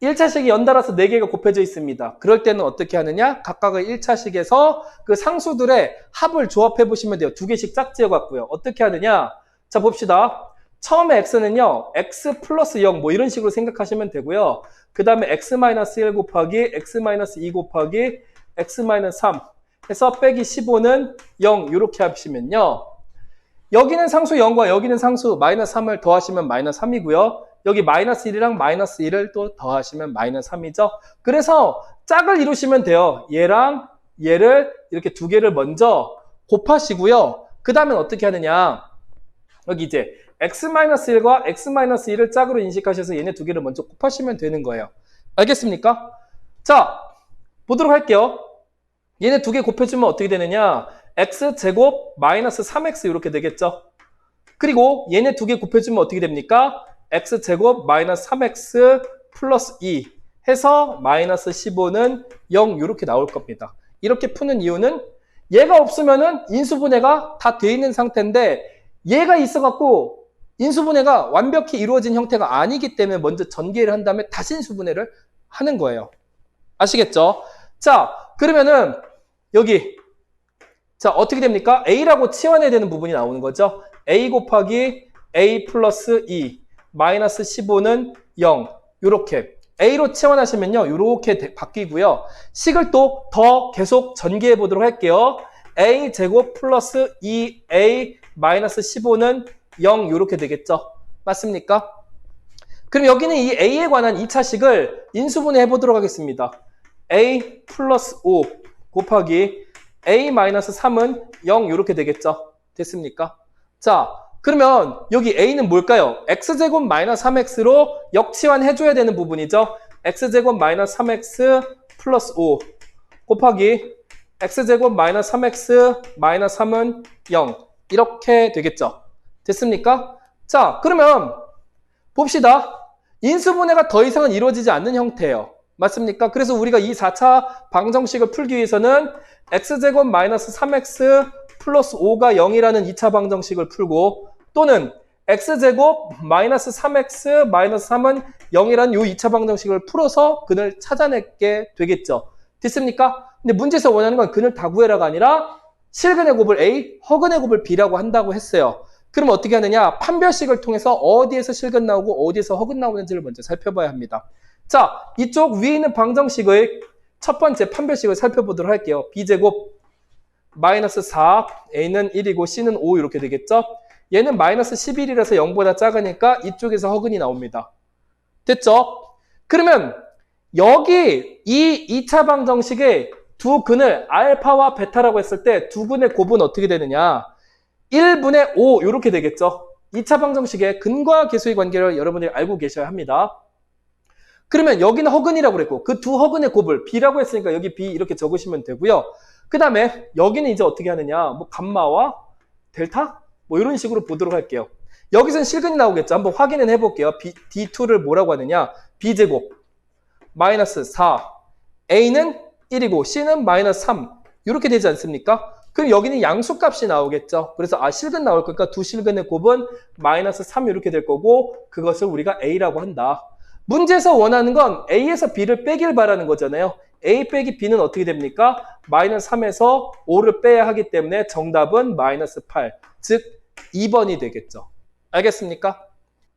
1차식이 연달아서 4개가 곱해져 있습니다. 그럴 때는 어떻게 하느냐? 각각의 1차식에서 그 상수들의 합을 조합해 보시면 돼요. 2개씩 짝지어 갖고요. 어떻게 하느냐? 자, 봅시다. 처음에 x는요, x 플러스 0 뭐 이런 식으로 생각하시면 되고요. 그 다음에 x 마이너스 1 곱하기 x 마이너스 2 곱하기 x 마이너스 3 해서 빼기 15는 0 이렇게 하시면요. 여기는 상수 0과 여기는 상수 마이너스 3을 더하시면 마이너스 3이고요. 여기 마이너스 1이랑 마이너스 1을 또 더하시면 마이너스 3이죠. 그래서 짝을 이루시면 돼요. 얘랑 얘를 이렇게 두 개를 먼저 곱하시고요. 그 다음에 어떻게 하느냐. 여기 이제 x-1과 x-1을 짝으로 인식하셔서 얘네 두 개를 먼저 곱하시면 되는 거예요. 알겠습니까? 자, 보도록 할게요. 얘네 두 개 곱해주면 어떻게 되느냐. x제곱 마이너스 3x 이렇게 되겠죠. 그리고 얘네 두 개 곱해주면 어떻게 됩니까? x제곱 마이너스 3x 플러스 2 해서 마이너스 15는 0 이렇게 나올 겁니다. 이렇게 푸는 이유는 얘가 없으면은 인수분해가 다 돼 있는 상태인데 얘가 있어갖고 인수분해가 완벽히 이루어진 형태가 아니기 때문에 먼저 전개를 한 다음에 다시 인수분해를 하는 거예요. 아시겠죠? 자, 그러면은 여기 자 어떻게 됩니까? A라고 치환해야 되는 부분이 나오는 거죠. A 곱하기 A 플러스 2 마이너스 15는 0 이렇게 A로 치환하시면요 이렇게 바뀌고요. 식을 또 더 계속 전개해 보도록 할게요. A 제곱 플러스 2A 마이너스 15는 0 이렇게 되겠죠. 맞습니까? 그럼 여기는 이 A에 관한 2차식을 인수분해 해보도록 하겠습니다. A 플러스 5 곱하기 A 마이너스 3은 0 이렇게 되겠죠. 됐습니까? 자, 그러면 여기 A는 뭘까요? X제곱 마이너스 3X로 역치환 해줘야 되는 부분이죠. X제곱 마이너스 3X 플러스 5 곱하기 X제곱 마이너스 3X 마이너스 3은 0 이렇게 되겠죠. 됐습니까? 자, 그러면 봅시다. 인수분해가 더 이상은 이루어지지 않는 형태예요. 맞습니까? 그래서 우리가 이 4차 방정식을 풀기 위해서는 x제곱 마이너스 3x 플러스 5가 0이라는 2차 방정식을 풀고 또는 x제곱 마이너스 3x 마이너스 3은 0이라는 이 2차 방정식을 풀어서 근을 찾아내게 되겠죠. 됐습니까? 근데 문제에서 원하는 건 근을 다 구해라가 아니라 실근의 곱을 A, 허근의 곱을 B라고 한다고 했어요. 그럼 어떻게 하느냐? 판별식을 통해서 어디에서 실근 나오고 어디에서 허근 나오는지를 먼저 살펴봐야 합니다. 자, 이쪽 위에 있는 방정식의 첫 번째 판별식을 살펴보도록 할게요. B제곱 마이너스 4, A는 1이고 C는 5 이렇게 되겠죠? 얘는 마이너스 11이라서 0보다 작으니까 이쪽에서 허근이 나옵니다. 됐죠? 그러면 여기 이 2차 방정식의 두 근을 알파와 베타라고 했을 때 두 근의 곱은 어떻게 되느냐? 1분의 5 이렇게 되겠죠? 2차 방정식의 근과 계수의 관계를 여러분들이 알고 계셔야 합니다. 그러면 여기는 허근이라고 그랬고 그 두 허근의 곱을 B라고 했으니까 여기 B 이렇게 적으시면 되고요. 그 다음에 여기는 이제 어떻게 하느냐? 뭐 감마와 델타? 뭐 이런 식으로 보도록 할게요. 여기서는 실근이 나오겠죠. 한번 확인을 해볼게요. D2를 뭐라고 하느냐? B제곱 마이너스 4 A는 1이고 C는 마이너스 3 이렇게 되지 않습니까? 그럼 여기는 양수값이 나오겠죠. 그래서 실근 나올 거니까 두 실근의 곱은 마이너스 3 이렇게 될 거고 그것을 우리가 A라고 한다. 문제에서 원하는 건 A에서 B를 빼길 바라는 거잖아요. A 빼기 B는 어떻게 됩니까? 마이너스 3에서 5를 빼야 하기 때문에 정답은 마이너스 8, 즉 2번이 되겠죠. 알겠습니까?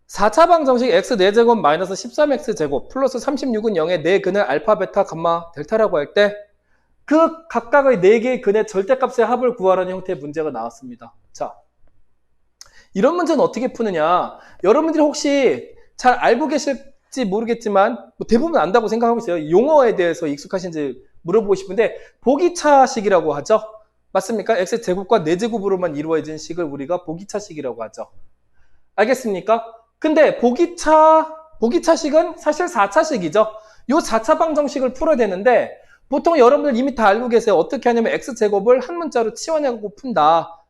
4차 방정식 x 4제곱 마이너스 13x제곱 플러스 36은 0의 네 근을 알파, 베타, 감마, 델타라고 할 때 그 각각의 4개의 근의 절대값의 합을 구하라는 형태의 문제가 나왔습니다. 자, 이런 문제는 어떻게 푸느냐? 여러분들이 혹시 잘 알고 계실지 모르겠지만 뭐 대부분 안다고 생각하고 있어요. 용어에 대해서 익숙하신지 물어보고 싶은데 보기차식이라고 하죠. 맞습니까? x제곱과 4제곱으로만 이루어진 식을 우리가 보기차식이라고 하죠. 알겠습니까? 근데 보기차식은 사실 4차식이죠. 이 4차 방정식을 풀어야 되는데 보통 여러분들 이미 다 알고 계세요. 어떻게 하냐면 x제곱을 한 문자로 치환해갖고 푼다.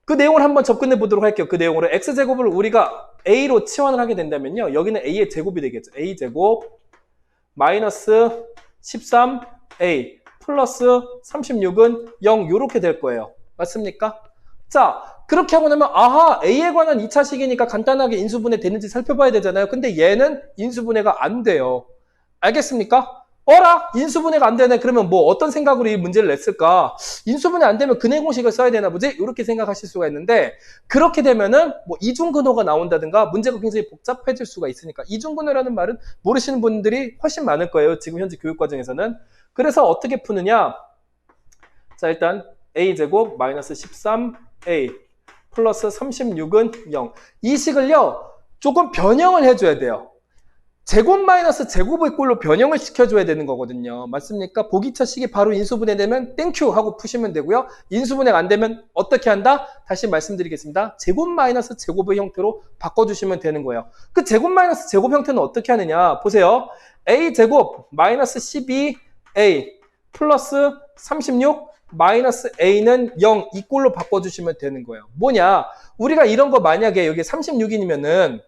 그 내용을 한번 접근해 보도록 할게요. 그 내용으로 x제곱을 우리가 a로 치환을 하게 된다면요. 여기는 a의 제곱이 되겠죠. a제곱 마이너스 13a 플러스 36은 0 이렇게 될 거예요. 맞습니까? 자, 그렇게 하고 나면 아하 A에 관한 2차식이니까 간단하게 인수분해 되는지 살펴봐야 되잖아요. 근데 얘는 인수분해가 안 돼요. 알겠습니까? 어라? 인수분해가 안 되네. 그러면 뭐 어떤 생각으로 이 문제를 냈을까? 인수분해 안 되면 근해 공식을 써야 되나 보지? 이렇게 생각하실 수가 있는데, 그렇게 되면은 뭐 이중근호가 나온다든가 문제가 굉장히 복잡해질 수가 있으니까, 이중근호라는 말은 모르시는 분들이 훨씬 많을 거예요. 지금 현재 교육과정에서는. 그래서 어떻게 푸느냐? 자, 일단 a제곱 마이너스 13a 플러스 36은 0. 이 식을요, 조금 변형을 해줘야 돼요. 제곱 마이너스 제곱의 꼴로 변형을 시켜줘야 되는 거거든요. 맞습니까? 보기차 식이 바로 인수분해되면 땡큐 하고 푸시면 되고요. 인수분해가 안 되면 어떻게 한다? 다시 말씀드리겠습니다. 제곱 마이너스 제곱의 형태로 바꿔주시면 되는 거예요. 그 제곱 마이너스 제곱 형태는 어떻게 하느냐? 보세요. a제곱 마이너스 12a 플러스 36 마이너스 a는 0 이 꼴로 바꿔주시면 되는 거예요. 뭐냐? 우리가 이런 거 만약에 여기 36인이면은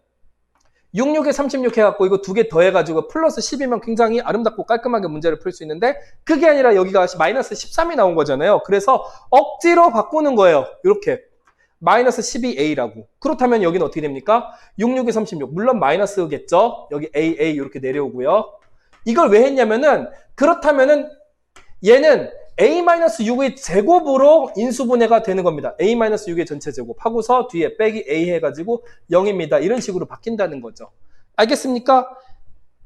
66에 36 해갖고 이거 두 개 더해가지고 플러스 10이면 굉장히 아름답고 깔끔하게 문제를 풀 수 있는데, 그게 아니라 여기가 마이너스 13이 나온 거잖아요. 그래서 억지로 바꾸는 거예요. 이렇게 마이너스 12a라고. 그렇다면 여기는 어떻게 됩니까? 66에 36 물론 마이너스겠죠. 여기 a 이렇게 내려오고요. 이걸 왜 했냐면은, 그렇다면은 얘는 a-6의 제곱으로 인수분해가 되는 겁니다. a-6의 전체 제곱 하고서 뒤에 빼기 a 해가지고 0입니다. 이런 식으로 바뀐다는 거죠. 알겠습니까?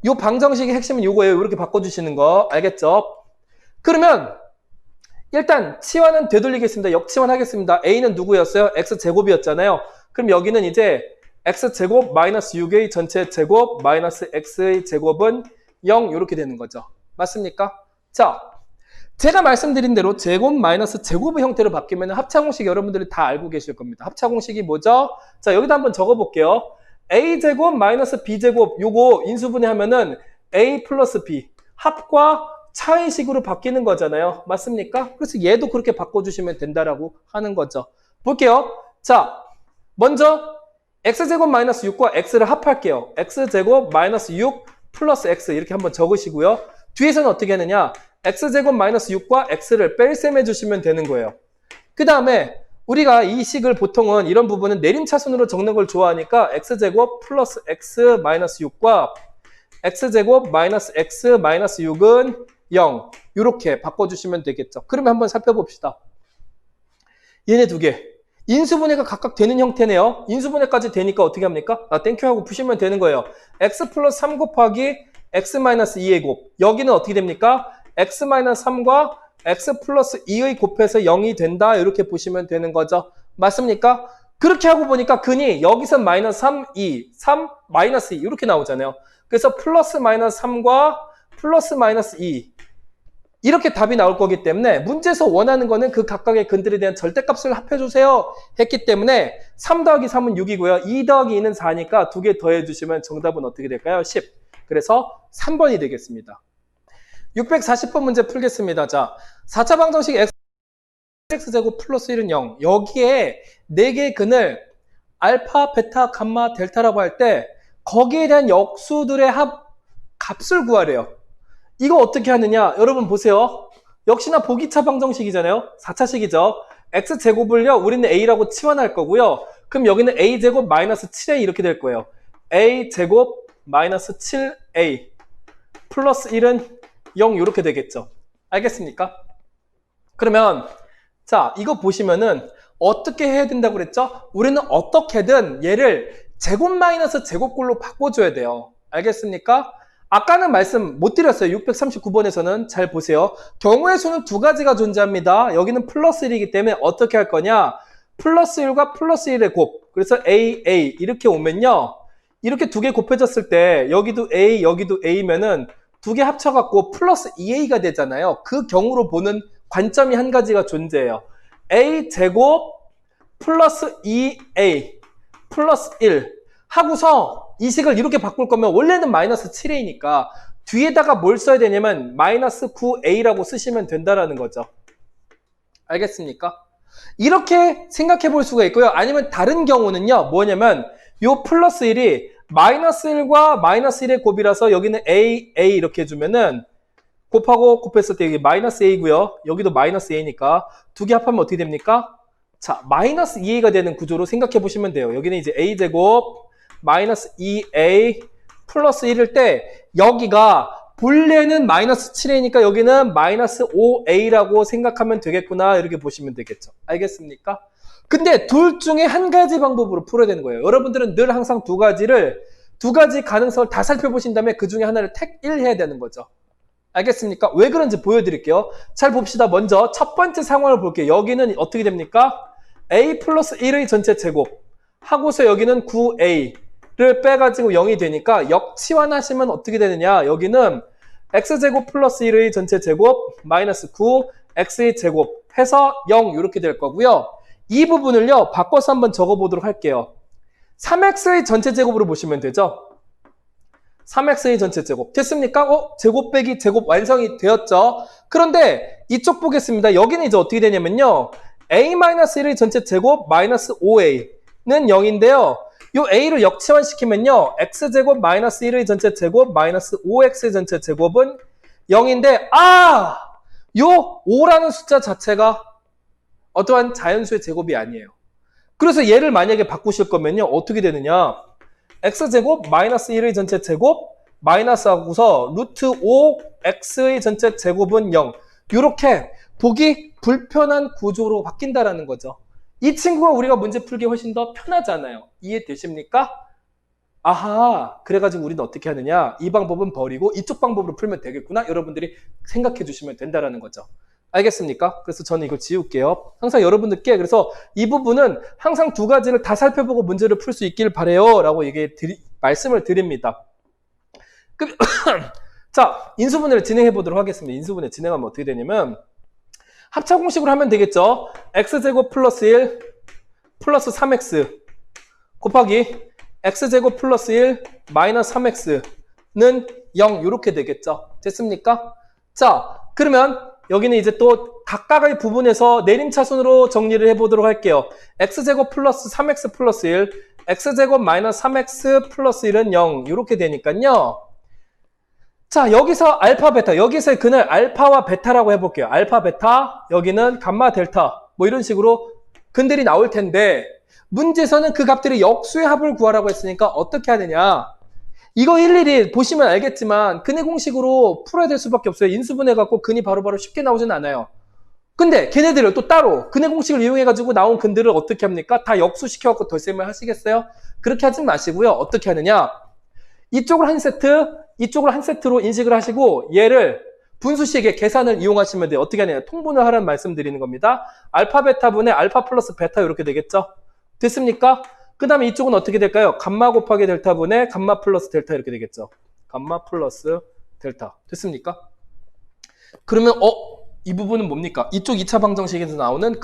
요 방정식의 핵심은 요거예요. 이렇게 바꿔주시는 거. 알겠죠? 그러면 일단 치환은 되돌리겠습니다. 역치환 하겠습니다. a는 누구였어요? x제곱이었잖아요. 그럼 여기는 이제 x제곱 마이너스 6의 전체 제곱 마이너스 x의 제곱은 0 이렇게 되는 거죠. 맞습니까? 자, 제가 말씀드린 대로 제곱 마이너스 제곱의 형태로 바뀌면 합차공식 여러분들이 다 알고 계실 겁니다. 합차공식이 뭐죠? 자, 여기다 한번 적어볼게요. a제곱 마이너스 b제곱 요거 인수분해 하면은 a 플러스 b 합과 차의 식으로 바뀌는 거잖아요. 맞습니까? 그래서 얘도 그렇게 바꿔주시면 된다라고 하는 거죠. 볼게요. 자, 먼저 x제곱 마이너스 6과 x를 합할게요. x제곱 마이너스 6 플러스 x 이렇게 한번 적으시고요. 뒤에서는 어떻게 하느냐? x제곱 마이너스 6과 x를 뺄셈 해주시면 되는 거예요. 그 다음에 우리가 이 식을 보통은 이런 부분은 내림차순으로 적는 걸 좋아하니까 x제곱 플러스 x 마이너스 6과 x제곱 마이너스 x 마이너스 6은 0 이렇게 바꿔주시면 되겠죠. 그러면 한번 살펴봅시다. 얘네 두 개. 인수분해가 각각 되는 형태네요. 인수분해까지 되니까 어떻게 합니까? 땡큐 하고 푸시면 되는 거예요. x 플러스 3 곱하기 x 마이너스 2의 곱. 여기는 어떻게 됩니까? x-3과 x 플러스 2의 곱해서 0이 된다. 이렇게 보시면 되는 거죠. 맞습니까? 그렇게 하고 보니까 근이 여기서 마이너스 3, 2, 3, 마이너스 2 이렇게 나오잖아요. 그래서 플러스 마이너스 3과 플러스 마이너스 2 이렇게 답이 나올 거기 때문에 문제에서 원하는 거는 그 각각의 근들에 대한 절대값을 합해주세요 했기 때문에 3 더하기 3은 6이고요. 2 더하기 2는 4니까 두 개 더해주시면 정답은 어떻게 될까요? 10. 그래서 3번이 되겠습니다. 640번 문제 풀겠습니다. 자, 4차 방정식 x제곱 플러스 1은 0. 여기에 4개의 근을 알파, 베타, 감마, 델타라고 할 때 거기에 대한 역수들의 값을 구하래요. 이거 어떻게 하느냐? 여러분 보세요. 역시나 보기차 방정식이잖아요. 4차식이죠. x제곱을요. 우리는 a라고 치환할 거고요. 그럼 여기는 a제곱 마이너스 7a 이렇게 될 거예요. a제곱 마이너스 7a 플러스 1은 0 이렇게 되겠죠. 알겠습니까? 그러면 자, 이거 보시면은 어떻게 해야 된다고 그랬죠? 우리는 어떻게든 얘를 제곱 마이너스 제곱꼴로 바꿔줘야 돼요. 알겠습니까? 아까는 말씀 못 드렸어요. 639번에서는 잘 보세요. 경우의 수는 두 가지가 존재합니다. 여기는 플러스 1이기 때문에 어떻게 할 거냐? 플러스 1과 플러스 1의 곱. 그래서 a 이렇게 오면요. 이렇게 두 개 곱해졌을 때 여기도 a 여기도 a면은 두 개 합쳐갖고 플러스 2a가 되잖아요. 그 경우로 보는 관점이 한 가지가 존재해요. a제곱 플러스 2a 플러스 1 하고서 이 식을 이렇게 바꿀 거면 원래는 마이너스 7a니까 뒤에다가 뭘 써야 되냐면 마이너스 9a라고 쓰시면 된다라는 거죠. 알겠습니까? 이렇게 생각해 볼 수가 있고요. 아니면 다른 경우는요. 뭐냐면 요 플러스 1이 마이너스 1과 마이너스 1의 곱이라서 여기는 a 이렇게 해주면은 곱하고 곱했을 때 여기 마이너스 a고요. 여기도 마이너스 a니까 두 개 합하면 어떻게 됩니까? 자, 마이너스 2a가 되는 구조로 생각해 보시면 돼요. 여기는 이제 a제곱 마이너스 2a 플러스 1일 때 여기가 본래는 마이너스 7a니까 여기는 마이너스 5a라고 생각하면 되겠구나. 이렇게 보시면 되겠죠. 알겠습니까? 근데 둘 중에 한 가지 방법으로 풀어야 되는 거예요. 여러분들은 늘 항상 두 가지 가능성을 다 살펴보신 다음에 그 중에 하나를 택1 해야 되는 거죠. 알겠습니까? 왜 그런지 보여드릴게요. 잘 봅시다. 먼저 첫 번째 상황을 볼게요. 여기는 어떻게 됩니까? a 플러스 1의 전체 제곱 하고서 여기는 9a를 빼가지고 0이 되니까 역치환하시면 어떻게 되느냐? 여기는 x제곱 플러스 1의 전체 제곱 마이너스 9 x의 제곱 해서 0 이렇게 될 거고요. 이 부분을요 바꿔서 한번 적어보도록 할게요. 3x의 전체 제곱으로 보시면 되죠. 3x의 전체 제곱 됐습니까? 제곱 빼기 제곱 완성이 되었죠. 그런데 이쪽 보겠습니다. 여기는 이제 어떻게 되냐면요, a-1의 전체 제곱 마이너스 5a는 0인데요 요 a를 역치환시키면요 x제곱 마이너스 1의 전체 제곱 마이너스 5x의 전체 제곱은 0인데 요 5라는 숫자 자체가 어떠한 자연수의 제곱이 아니에요. 그래서 얘를 만약에 바꾸실 거면요 어떻게 되느냐, x제곱 마이너스 1의 전체 제곱 마이너스 하고서 루트 5x의 전체 제곱은 0 이렇게 보기 불편한 구조로 바뀐다라는 거죠. 이 친구가 우리가 문제 풀기 훨씬 더 편하잖아요. 이해되십니까? 아하, 그래가지고 우리는 어떻게 하느냐, 이 방법은 버리고 이쪽 방법으로 풀면 되겠구나, 여러분들이 생각해 주시면 된다라는 거죠. 알겠습니까? 그래서 저는 이걸 지울게요. 항상 여러분들께 그래서 이 부분은 항상 두 가지를 다 살펴보고 문제를 풀 수 있길 바래요 라고 말씀을 드립니다. 자, 인수분해를 진행해 보도록 하겠습니다. 인수분해 진행하면 어떻게 되냐면 합차 공식으로 하면 되겠죠. x제곱 플러스 1 플러스 3x 곱하기 x제곱 플러스 1 마이너스 3x는 0 이렇게 되겠죠. 됐습니까? 자, 그러면 여기는 이제 또 각각의 부분에서 내림차순으로 정리를 해보도록 할게요. x제곱 플러스 3x 플러스 1 x제곱 마이너스 3x 플러스 1은 0 이렇게 되니까요. 자, 여기서 알파, 베타, 여기서 그늘 알파와 베타라고 해볼게요. 알파, 베타, 여기는 감마, 델타 뭐 이런 식으로 근들이 나올 텐데 문제에서는 그 값들이 역수의 합을 구하라고 했으니까 어떻게 하느냐, 이거 일일이 보시면 알겠지만 근의 공식으로 풀어야 될 수밖에 없어요. 인수분해 갖고 근이 바로바로 쉽게 나오진 않아요. 근데 걔네들을 또 따로 근의 공식을 이용해가지고 나온 근들을 어떻게 합니까? 다 역수시켜갖고 덜셈을 하시겠어요? 그렇게 하지 마시고요. 어떻게 하느냐, 이쪽을 한 세트, 이쪽을 한 세트로 인식을 하시고 얘를 분수식의 계산을 이용하시면 돼요. 어떻게 하느냐, 통분을 하라는 말씀 드리는 겁니다. 알파 베타분의 알파 플러스 베타 이렇게 되겠죠. 됐습니까? 그 다음에 이쪽은 어떻게 될까요? 감마 곱하기 델타분의 감마 플러스 델타 이렇게 되겠죠. 감마 플러스 델타. 됐습니까? 그러면 이 부분은 뭡니까? 이쪽 2차 방정식에서 나오는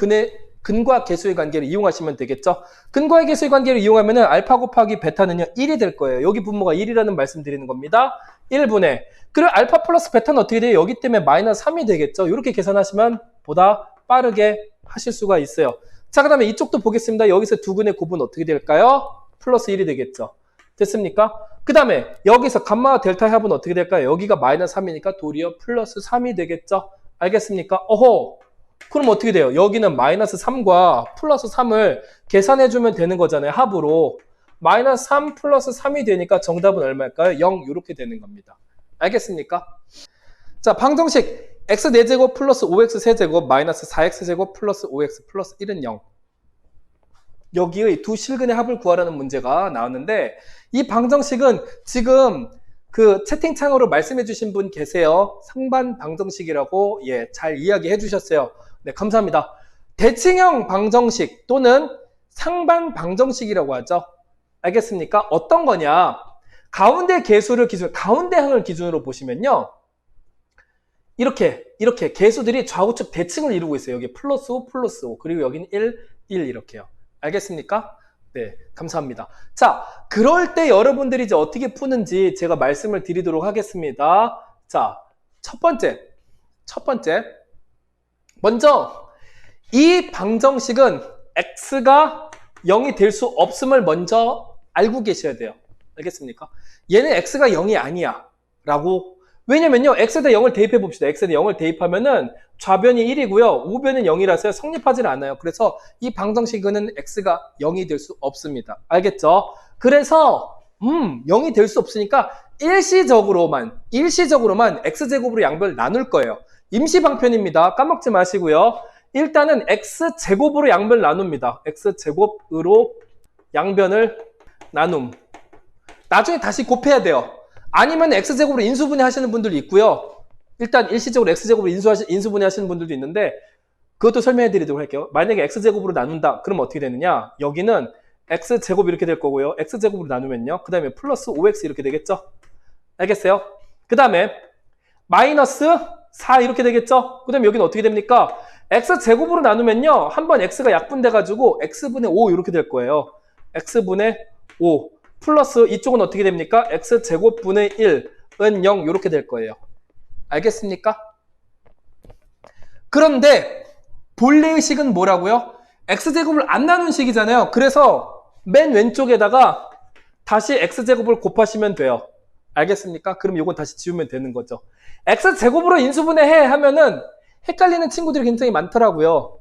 근과 개수의 관계를 이용하시면 되겠죠. 근과의 개수의 관계를 이용하면 알파 곱하기 베타는요 1이 될 거예요. 여기 분모가 1이라는 말씀 드리는 겁니다. 1분의 그리고 알파 플러스 베타는 어떻게 돼요? 여기 때문에 마이너스 3이 되겠죠. 이렇게 계산하시면 보다 빠르게 하실 수가 있어요. 자, 그 다음에 이쪽도 보겠습니다. 여기서 두 근의 곱은 어떻게 될까요? 플러스 1이 되겠죠. 됐습니까? 그 다음에 여기서 감마와 델타 합은 어떻게 될까요? 여기가 마이너스 3이니까 도리어 플러스 3이 되겠죠. 알겠습니까? 그럼 어떻게 돼요? 여기는 마이너스 3과 플러스 3을 계산해주면 되는 거잖아요. 합으로. 마이너스 3 플러스 3이 되니까 정답은 얼마일까요? 0 이렇게 되는 겁니다. 알겠습니까? 자, 방정식 x 4제곱 플러스 5x 세제곱 마이너스 4x 제곱 플러스 5x 플러스 1은 0. 여기의 두 실근의 합을 구하라는 문제가 나왔는데 이 방정식은 지금 그 채팅창으로 말씀해 주신 분 계세요. 상반 방정식이라고 잘 이야기해 주셨어요. 네, 감사합니다. 대칭형 방정식 또는 상반 방정식이라고 하죠. 알겠습니까? 어떤 거냐? 가운데 계수를 가운데 항을 기준으로 보시면요. 이렇게 계수들이 좌우측 대칭을 이루고 있어요. 여기 플러스 5, 플러스 5. 그리고 여기는 1, 1 이렇게요. 알겠습니까? 네, 감사합니다. 자, 그럴 때 여러분들이 이제 어떻게 푸는지 제가 말씀을 드리도록 하겠습니다. 자, 첫 번째. 먼저, 이 방정식은 x가 0이 될 수 없음을 먼저 알고 계셔야 돼요. 알겠습니까? 얘는 x가 0이 아니야. 라고. 왜냐면요, x에다 0을 대입해 봅시다. x에다 0을 대입하면은 좌변이 1이고요. 우변은 0이라서 성립하지 않아요. 그래서 이 방정식은 x가 0이 될 수 없습니다. 알겠죠? 그래서 0이 될 수 없으니까 일시적으로만 x제곱으로 양변을 나눌 거예요. 임시 방편입니다. 까먹지 마시고요. 일단은 x제곱으로 양변을 나눕니다. x제곱으로 양변을 나눔. 나중에 다시 곱해야 돼요. 아니면 x제곱으로 인수분해 하시는 분들도 있고요. 일단 일시적으로 x제곱으로 인수분해 하시는 분들도 있는데 그것도 설명해 드리도록 할게요. 만약에 x제곱으로 나눈다. 그럼 어떻게 되느냐? 여기는 x제곱 이렇게 될 거고요. x제곱으로 나누면요. 그 다음에 플러스 5x 이렇게 되겠죠? 알겠어요? 그 다음에 마이너스 4 이렇게 되겠죠? 그 다음에 여기는 어떻게 됩니까? x제곱으로 나누면요. 한번 x가 약분돼가지고 x분의 5 이렇게 될 거예요. x분의 5 플러스 이쪽은 어떻게 됩니까? x제곱분의 1은 0 이렇게 될 거예요. 알겠습니까? 그런데 본래의 식은 뭐라고요? x제곱을 안 나눈 식이잖아요. 그래서 맨 왼쪽에다가 다시 x제곱을 곱하시면 돼요. 알겠습니까? 그럼 이건 다시 지우면 되는 거죠. x제곱으로 인수분해해 하면은 헷갈리는 친구들이 굉장히 많더라고요.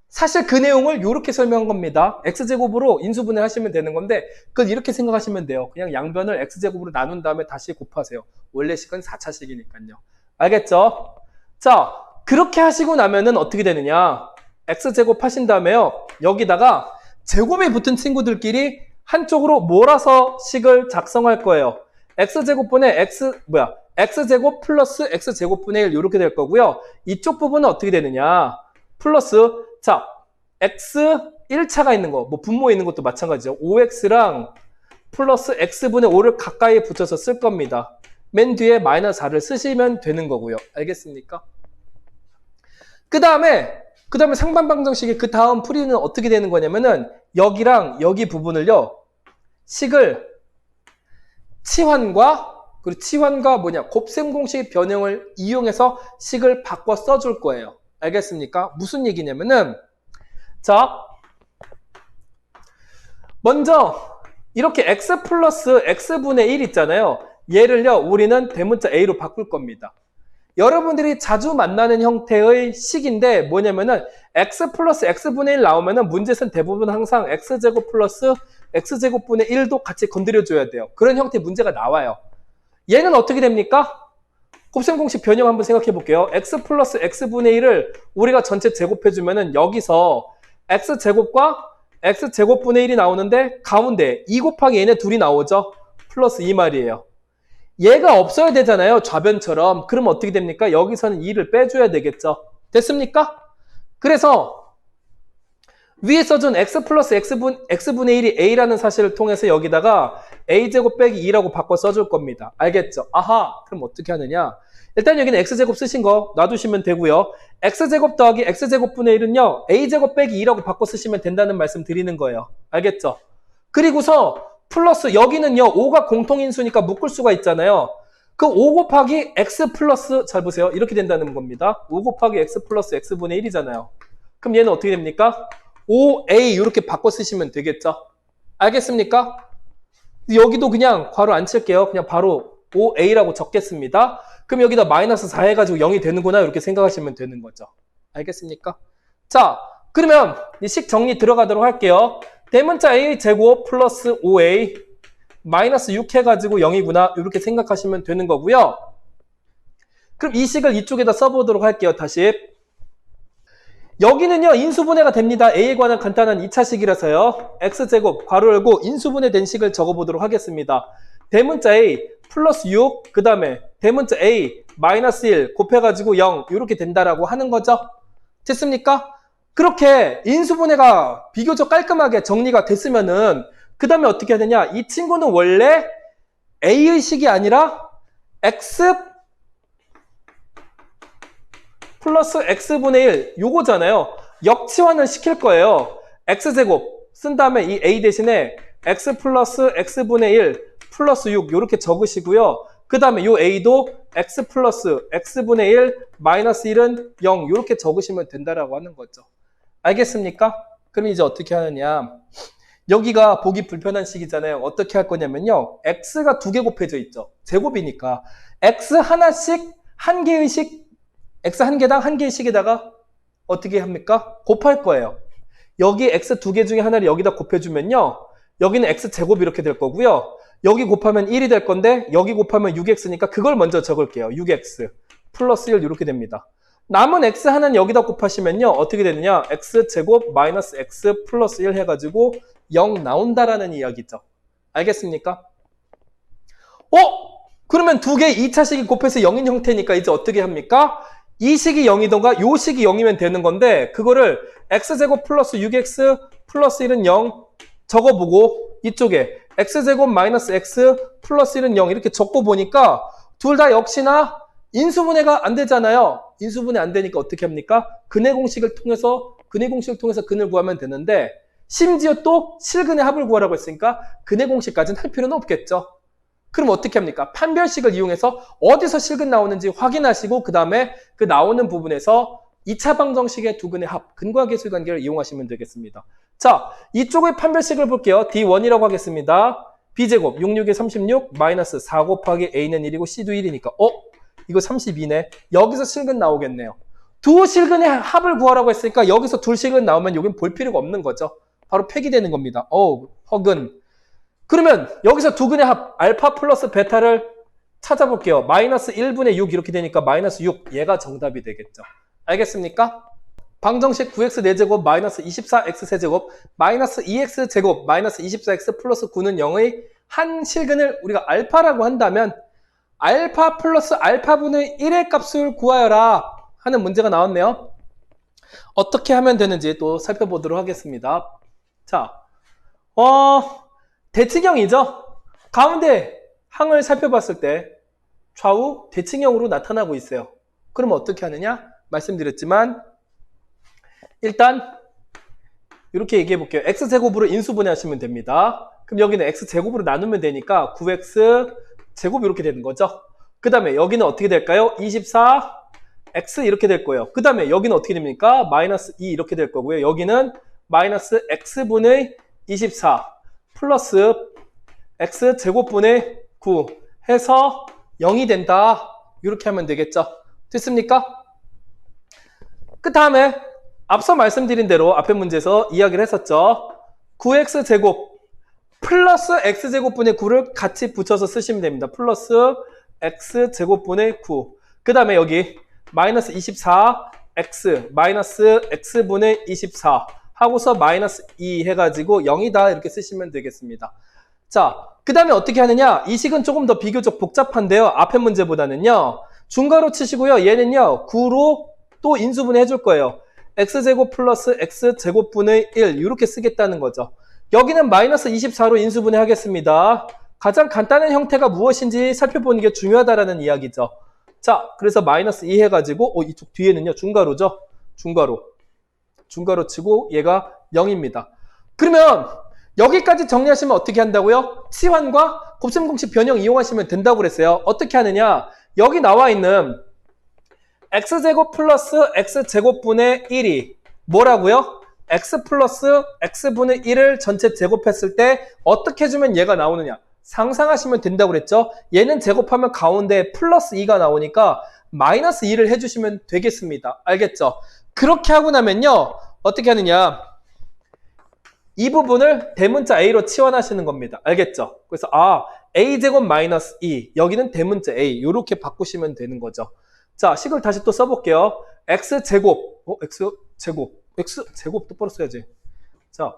사실 그 내용을 이렇게 설명한 겁니다. x제곱으로 인수분해 하시면 되는 건데 그걸 이렇게 생각하시면 돼요. 그냥 양변을 x제곱으로 나눈 다음에 다시 곱하세요. 원래 식은 4차식이니까요. 알겠죠? 자, 그렇게 하시고 나면은 어떻게 되느냐? x제곱 하신 다음에요. 여기다가 제곱이 붙은 친구들끼리 한쪽으로 몰아서 식을 작성할 거예요. x제곱분의 x제곱 플러스 x제곱분의 1 이렇게 될 거고요. 이쪽 부분은 어떻게 되느냐? 플러스 자, x 1차가 있는 거, 뭐 분모에 있는 것도 마찬가지죠. 5x랑 플러스 x분의 5를 가까이 붙여서 쓸 겁니다. 맨 뒤에 마이너스 4를 쓰시면 되는 거고요. 알겠습니까? 그 다음에 상반방정식의 그 다음 풀이는 어떻게 되는 거냐면은 여기랑 여기 부분을요. 식을 치환과 곱셈 공식 변형을 이용해서 식을 바꿔 써줄 거예요. 알겠습니까? 무슨 얘기냐면은 자, 먼저 이렇게 x 플러스 x분의 1 있잖아요. 얘를요. 우리는 대문자 a로 바꿀 겁니다. 여러분들이 자주 만나는 형태의 식인데 뭐냐면은 x 플러스 x분의 1 나오면은 문제는 대부분 항상 x제곱 플러스 x제곱분의 1도 같이 건드려줘야 돼요. 그런 형태의 문제가 나와요. 얘는 어떻게 됩니까? 곱셈 공식 변형 한번 생각해 볼게요. x 플러스 x분의 1을 우리가 전체 제곱해주면은 여기서 x제곱과 x제곱분의 1이 나오는데 가운데 2 곱하기 얘네 둘이 나오죠? 플러스 2 말이에요. 얘가 없어야 되잖아요. 좌변처럼. 그럼 어떻게 됩니까? 여기서는 2를 빼줘야 되겠죠. 됐습니까? 그래서 위에 써준 x 플러스 x분의 1이 a라는 사실을 통해서 여기다가 a제곱 빼기 2라고 바꿔 써줄 겁니다. 알겠죠? 아하, 그럼 어떻게 하느냐? 일단 여기는 x제곱 쓰신 거 놔두시면 되고요. x제곱 더하기 x제곱분의 1은요. a제곱 빼기 2라고 바꿔 쓰시면 된다는 말씀 드리는 거예요. 알겠죠? 그리고서 플러스 여기는요. 5가 공통인수니까 묶을 수가 있잖아요. 그 5 곱하기 x 플러스 잘 보세요. 이렇게 된다는 겁니다. 5 곱하기 x 플러스 x분의 1이잖아요. 그럼 얘는 어떻게 됩니까? 5a 이렇게 바꿔 쓰시면 되겠죠. 알겠습니까? 여기도 그냥 괄호 안 칠게요. 그냥 바로 5a라고 적겠습니다. 그럼 여기다 마이너스 4 해가지고 0이 되는구나 이렇게 생각하시면 되는 거죠. 알겠습니까? 자, 그러면 이 식 정리 들어가도록 할게요. 대문자 a 제곱 플러스 5a 마이너스 6 해가지고 0이구나 이렇게 생각하시면 되는 거고요. 그럼 이 식을 이쪽에다 써보도록 할게요. 다시. 여기는요. 인수분해가 됩니다. a에 관한 간단한 2차식이라서요. x제곱 괄호 열고 인수분해 된 식을 적어보도록 하겠습니다. 대문자 a 플러스 6 그 다음에 대문자 a 마이너스 1 곱해가지고 0 이렇게 된다라고 하는 거죠. 됐습니까? 그렇게 인수분해가 비교적 깔끔하게 정리가 됐으면은 그 다음에 어떻게 해야 되냐? 이 친구는 원래 a의 식이 아니라 x 플러스 x분의 1 요거잖아요. 역치환을 시킬 거예요. x제곱 쓴 다음에 이 a 대신에 x 플러스 x분의 1 플러스 6 이렇게 적으시고요. 그 다음에 요 a도 x 플러스 x분의 1 마이너스 1은 0 이렇게 적으시면 된다라고 하는 거죠. 알겠습니까? 그럼 이제 어떻게 하느냐. 여기가 보기 불편한 식이잖아요. 어떻게 할 거냐면요. x가 2개 곱해져 있죠. 제곱이니까. x 하나씩 한 개의 식 x 한 개당 한 개의 식에다가 어떻게 합니까? 곱할 거예요. 여기 x 2개 중에 하나를 여기다 곱해주면요. 여기는 x제곱 이렇게 될 거고요. 여기 곱하면 1이 될 건데 여기 곱하면 6x니까 그걸 먼저 적을게요. 6x 플러스 1 이렇게 됩니다. 남은 x 하나는 여기다 곱하시면요. 어떻게 되느냐? x제곱 마이너스 x 플러스 1 해가지고 0 나온다라는 이야기죠. 알겠습니까? 그러면 두 개 2차식이 곱해서 0인 형태니까 이제 어떻게 합니까? 이 식이 0이던가 요 식이 0이면 되는 건데 그거를 x제곱 플러스 6x 플러스 1은 0 적어보고 이쪽에 x제곱 마이너스 x 플러스 1은 0 이렇게 적고 보니까 둘 다 역시나 인수분해가 안 되잖아요. 인수분해 안 되니까 어떻게 합니까? 근해 공식을 통해서 근을 구하면 되는데 심지어 또 실근의 합을 구하라고 했으니까 근해 공식까지는 할 필요는 없겠죠. 그럼 어떻게 합니까? 판별식을 이용해서 어디서 실근 나오는지 확인하시고 그 다음에 그 나오는 부분에서 2차 방정식의 두 근의 합, 근과 계수의 관계를 이용하시면 되겠습니다. 자, 이쪽의 판별식을 볼게요. D1이라고 하겠습니다. B제곱 66에 36 마이너스 4 곱하기 A는 1이고 C도 1이니까 이거 32네. 여기서 실근 나오겠네요. 두 실근의 합을 구하라고 했으니까 여기서 둘 실근 나오면 여긴 볼 필요가 없는 거죠. 바로 폐기되는 겁니다. 허근. 그러면 여기서 두 근의 합 알파 플러스 베타를 찾아볼게요. 마이너스 1분의 6 이렇게 되니까 마이너스 6 얘가 정답이 되겠죠. 알겠습니까? 방정식 9x 4제곱 마이너스 24x 세제곱 마이너스 2x 제곱 마이너스 24x 플러스 9는 0의 한 실근을 우리가 알파라고 한다면 알파 플러스 알파분의 1의 값을 구하여라 하는 문제가 나왔네요. 어떻게 하면 되는지 또 살펴보도록 하겠습니다. 자, 대칭형이죠? 가운데 항을 살펴봤을 때 좌우 대칭형으로 나타나고 있어요. 그럼 어떻게 하느냐? 말씀드렸지만 일단 이렇게 얘기해 볼게요. x제곱으로 인수분해하시면 됩니다. 그럼 여기는 x제곱으로 나누면 되니까 9x 제곱 이렇게 되는 거죠. 그 다음에 여기는 어떻게 될까요? 24x 이렇게 될 거예요. 그 다음에 여기는 어떻게 됩니까? 마이너스 2 이렇게 될 거고요. 여기는 마이너스 x분의 24 플러스 x제곱분의 9 해서 0이 된다. 이렇게 하면 되겠죠. 됐습니까? 그 다음에 앞서 말씀드린 대로 앞에 문제에서 이야기를 했었죠. 9x제곱 플러스 x제곱분의 9를 같이 붙여서 쓰시면 됩니다. 플러스 x제곱분의 9. 그 다음에 여기 마이너스 24x 마이너스 x분의 24 하고서 마이너스 2 해가지고 0이다 이렇게 쓰시면 되겠습니다. 자, 그 다음에 어떻게 하느냐? 이 식은 조금 더 비교적 복잡한데요. 앞에 문제보다는요. 중괄호 치시고요. 얘는요. 9로 또 인수분해 해줄 거예요. x제곱 플러스 x제곱분의 1 이렇게 쓰겠다는 거죠. 여기는 마이너스 24로 인수분해 하겠습니다. 가장 간단한 형태가 무엇인지 살펴보는 게 중요하다라는 이야기죠. 자, 그래서 마이너스 2 해가지고 이쪽 뒤에는요. 중괄호죠. 중괄호 치고 얘가 0입니다. 그러면 여기까지 정리하시면 어떻게 한다고요? 치환과 곱셈 공식 변형 이용하시면 된다고 그랬어요. 어떻게 하느냐? 여기 나와 있는 x제곱 플러스 x제곱분의 1이 뭐라고요? x 플러스 x분의 1을 전체 제곱했을 때 어떻게 해주면 얘가 나오느냐? 상상하시면 된다고 그랬죠? 얘는 제곱하면 가운데 플러스 2가 나오니까 마이너스 2를 해주시면 되겠습니다. 알겠죠? 그렇게 하고 나면요. 어떻게 하느냐? 이 부분을 대문자 a로 치환하시는 겁니다. 알겠죠? 그래서 a제곱 마이너스 2 여기는 대문자 a 이렇게 바꾸시면 되는 거죠. 자, 식을 다시 또 써볼게요. x제곱 x제곱 똑바로 써야지. 자,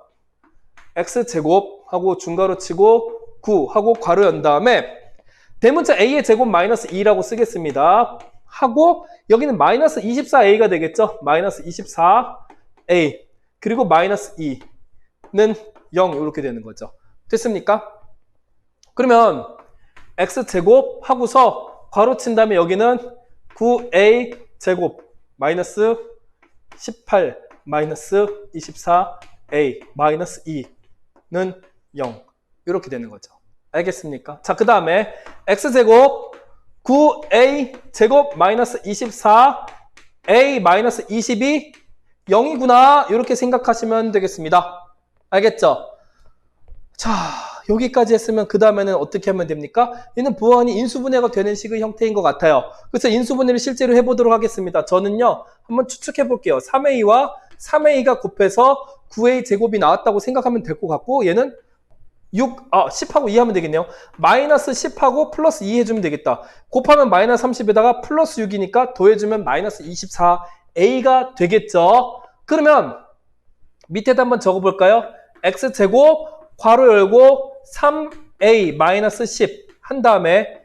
x제곱 하고 중괄호 치고 9 하고 괄호 연 다음에 대문자 a의 제곱 마이너스 2라고 쓰겠습니다. 하고 여기는 마이너스 24a가 되겠죠. 마이너스 24a 그리고 마이너스 2는 0 이렇게 되는 거죠. 됐습니까? 그러면 x제곱 하고서 괄호 친 다음에 여기는 9a 제곱 마이너스 18 마이너스 24a 마이너스 2는 0 이렇게 되는 거죠. 알겠습니까? 자, 그 다음에 x제곱 9a 제곱 마이너스 24a 마이너스 22 0이구나 이렇게 생각하시면 되겠습니다. 알겠죠? 자, 여기까지 했으면 그 다음에는 어떻게 하면 됩니까? 얘는 보안이 인수분해가 되는 식의 형태인 것 같아요. 그래서 인수분해를 실제로 해보도록 하겠습니다. 저는요 한번 추측해 볼게요. 3a와 3a가 곱해서 9a 제곱이 나왔다고 생각하면 될 것 같고 얘는 10하고 2 하면 되겠네요. 마이너스 10하고 플러스 2 해주면 되겠다. 곱하면 마이너스 30에다가 플러스 6이니까 더해주면 마이너스 24a가 되겠죠. 그러면 밑에다 한번 적어볼까요? x제곱 괄호 열고 3a 마이너스 10 한 다음에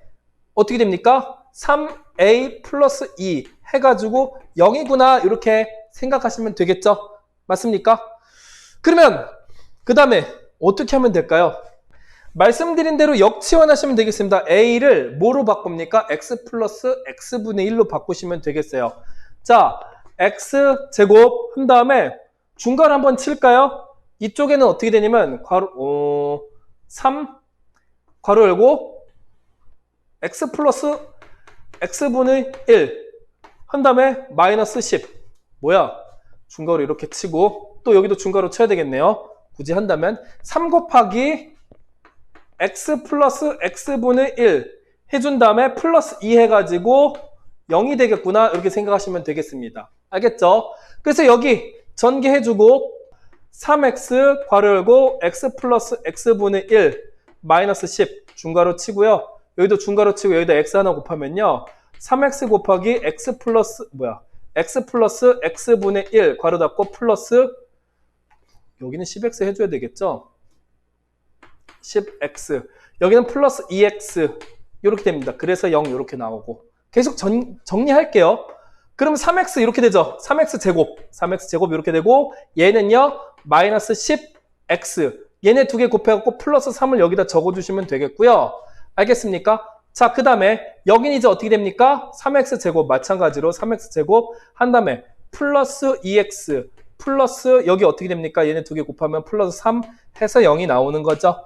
어떻게 됩니까? 3a 플러스 2 해가지고 0이구나 이렇게 생각하시면 되겠죠? 맞습니까? 그러면 그 다음에 어떻게 하면 될까요? 말씀드린 대로 역치환하시면 되겠습니다. a를 뭐로 바꿉니까? x 플러스 x분의 1로 바꾸시면 되겠어요. 자, x제곱 한 다음에 중괄 한번 칠까요? 이쪽에는 어떻게 되냐면 3 괄호 열고 x 플러스 x분의 1 한 다음에 마이너스 10 뭐야? 중괄호 이렇게 치고 또 여기도 중괄호 쳐야 되겠네요. 굳이 한다면 3 곱하기 x 플러스 x분의 1 해준 다음에 플러스 2 해가지고 0이 되겠구나 이렇게 생각하시면 되겠습니다. 알겠죠? 그래서 여기 전개해주고 3x 괄호 열고 x 플러스 x분의 1 마이너스 10 중괄호 치고요. 여기도 중괄호 치고 여기다 x 하나 곱하면요. 3x 곱하기 x 플러스 x분의 1 괄호 닫고 플러스 여기는 10x 해줘야 되겠죠? 10x 여기는 플러스 2x 이렇게 됩니다. 그래서 0 이렇게 나오고 계속 정리할게요. 그럼 3x 이렇게 되죠. 3x 제곱 이렇게 되고 얘는요 마이너스 10x 얘네 두 개 곱해갖고 플러스 3을 여기다 적어주시면 되겠고요. 알겠습니까? 자, 그 다음에 여기는 이제 어떻게 됩니까? 3x 제곱 마찬가지로 3x 제곱 한 다음에 플러스 2x 플러스 여기 어떻게 됩니까? 얘네 두 개 곱하면 플러스 3 해서 0이 나오는 거죠.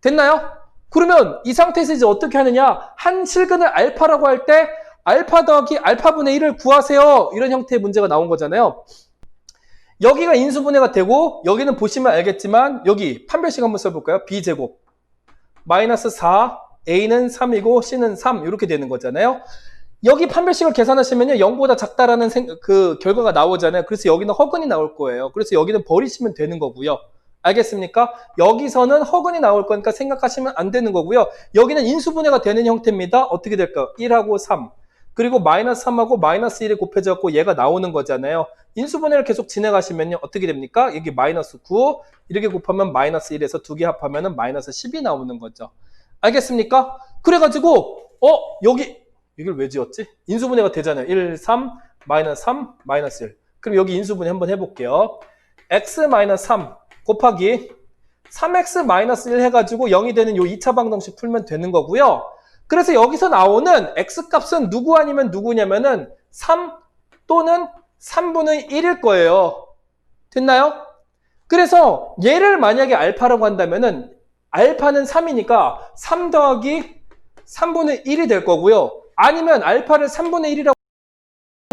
됐나요? 그러면 이 상태에서 이제 어떻게 하느냐? 한 실근을 알파라고 할 때 알파 더하기 알파분의 1을 구하세요. 이런 형태의 문제가 나온 거잖아요. 여기가 인수분해가 되고 여기는 보시면 알겠지만 여기 판별식 한번 써볼까요? b제곱 마이너스 4 a는 3이고 c는 3 이렇게 되는 거잖아요. 여기 판별식을 계산하시면요 0보다 작다라는 그 결과가 나오잖아요. 그래서 여기는 허근이 나올 거예요. 그래서 여기는 버리시면 되는 거고요. 알겠습니까? 여기서는 허근이 나올 거니까 생각하시면 안 되는 거고요. 여기는 인수분해가 되는 형태입니다. 어떻게 될까요? 1하고 3 그리고 마이너스 3하고 마이너스 1이 곱해져갖고 얘가 나오는 거잖아요. 인수분해를 계속 진행하시면요 어떻게 됩니까? 여기 마이너스 9 이렇게 곱하면 마이너스 1에서 두 개 합하면 마이너스 10이 나오는 거죠. 알겠습니까? 그래가지고 여기 이걸 왜 지었지? 인수분해가 되잖아요. 1, 3, 마이너스 3, 마이너스 1. 그럼 여기 인수분해 한번 해볼게요. x 마이너스 3 곱하기 3x 마이너스 1 해가지고 0이 되는 요 2차 방정식 풀면 되는 거고요. 그래서 여기서 나오는 x값은 누구 아니면 누구냐면은 3 또는 3분의 1일 거예요. 됐나요? 그래서 얘를 만약에 알파라고 한다면은 알파는 3이니까 3 더하기 3분의 1이 될 거고요. 아니면 알파를 3분의 1이라고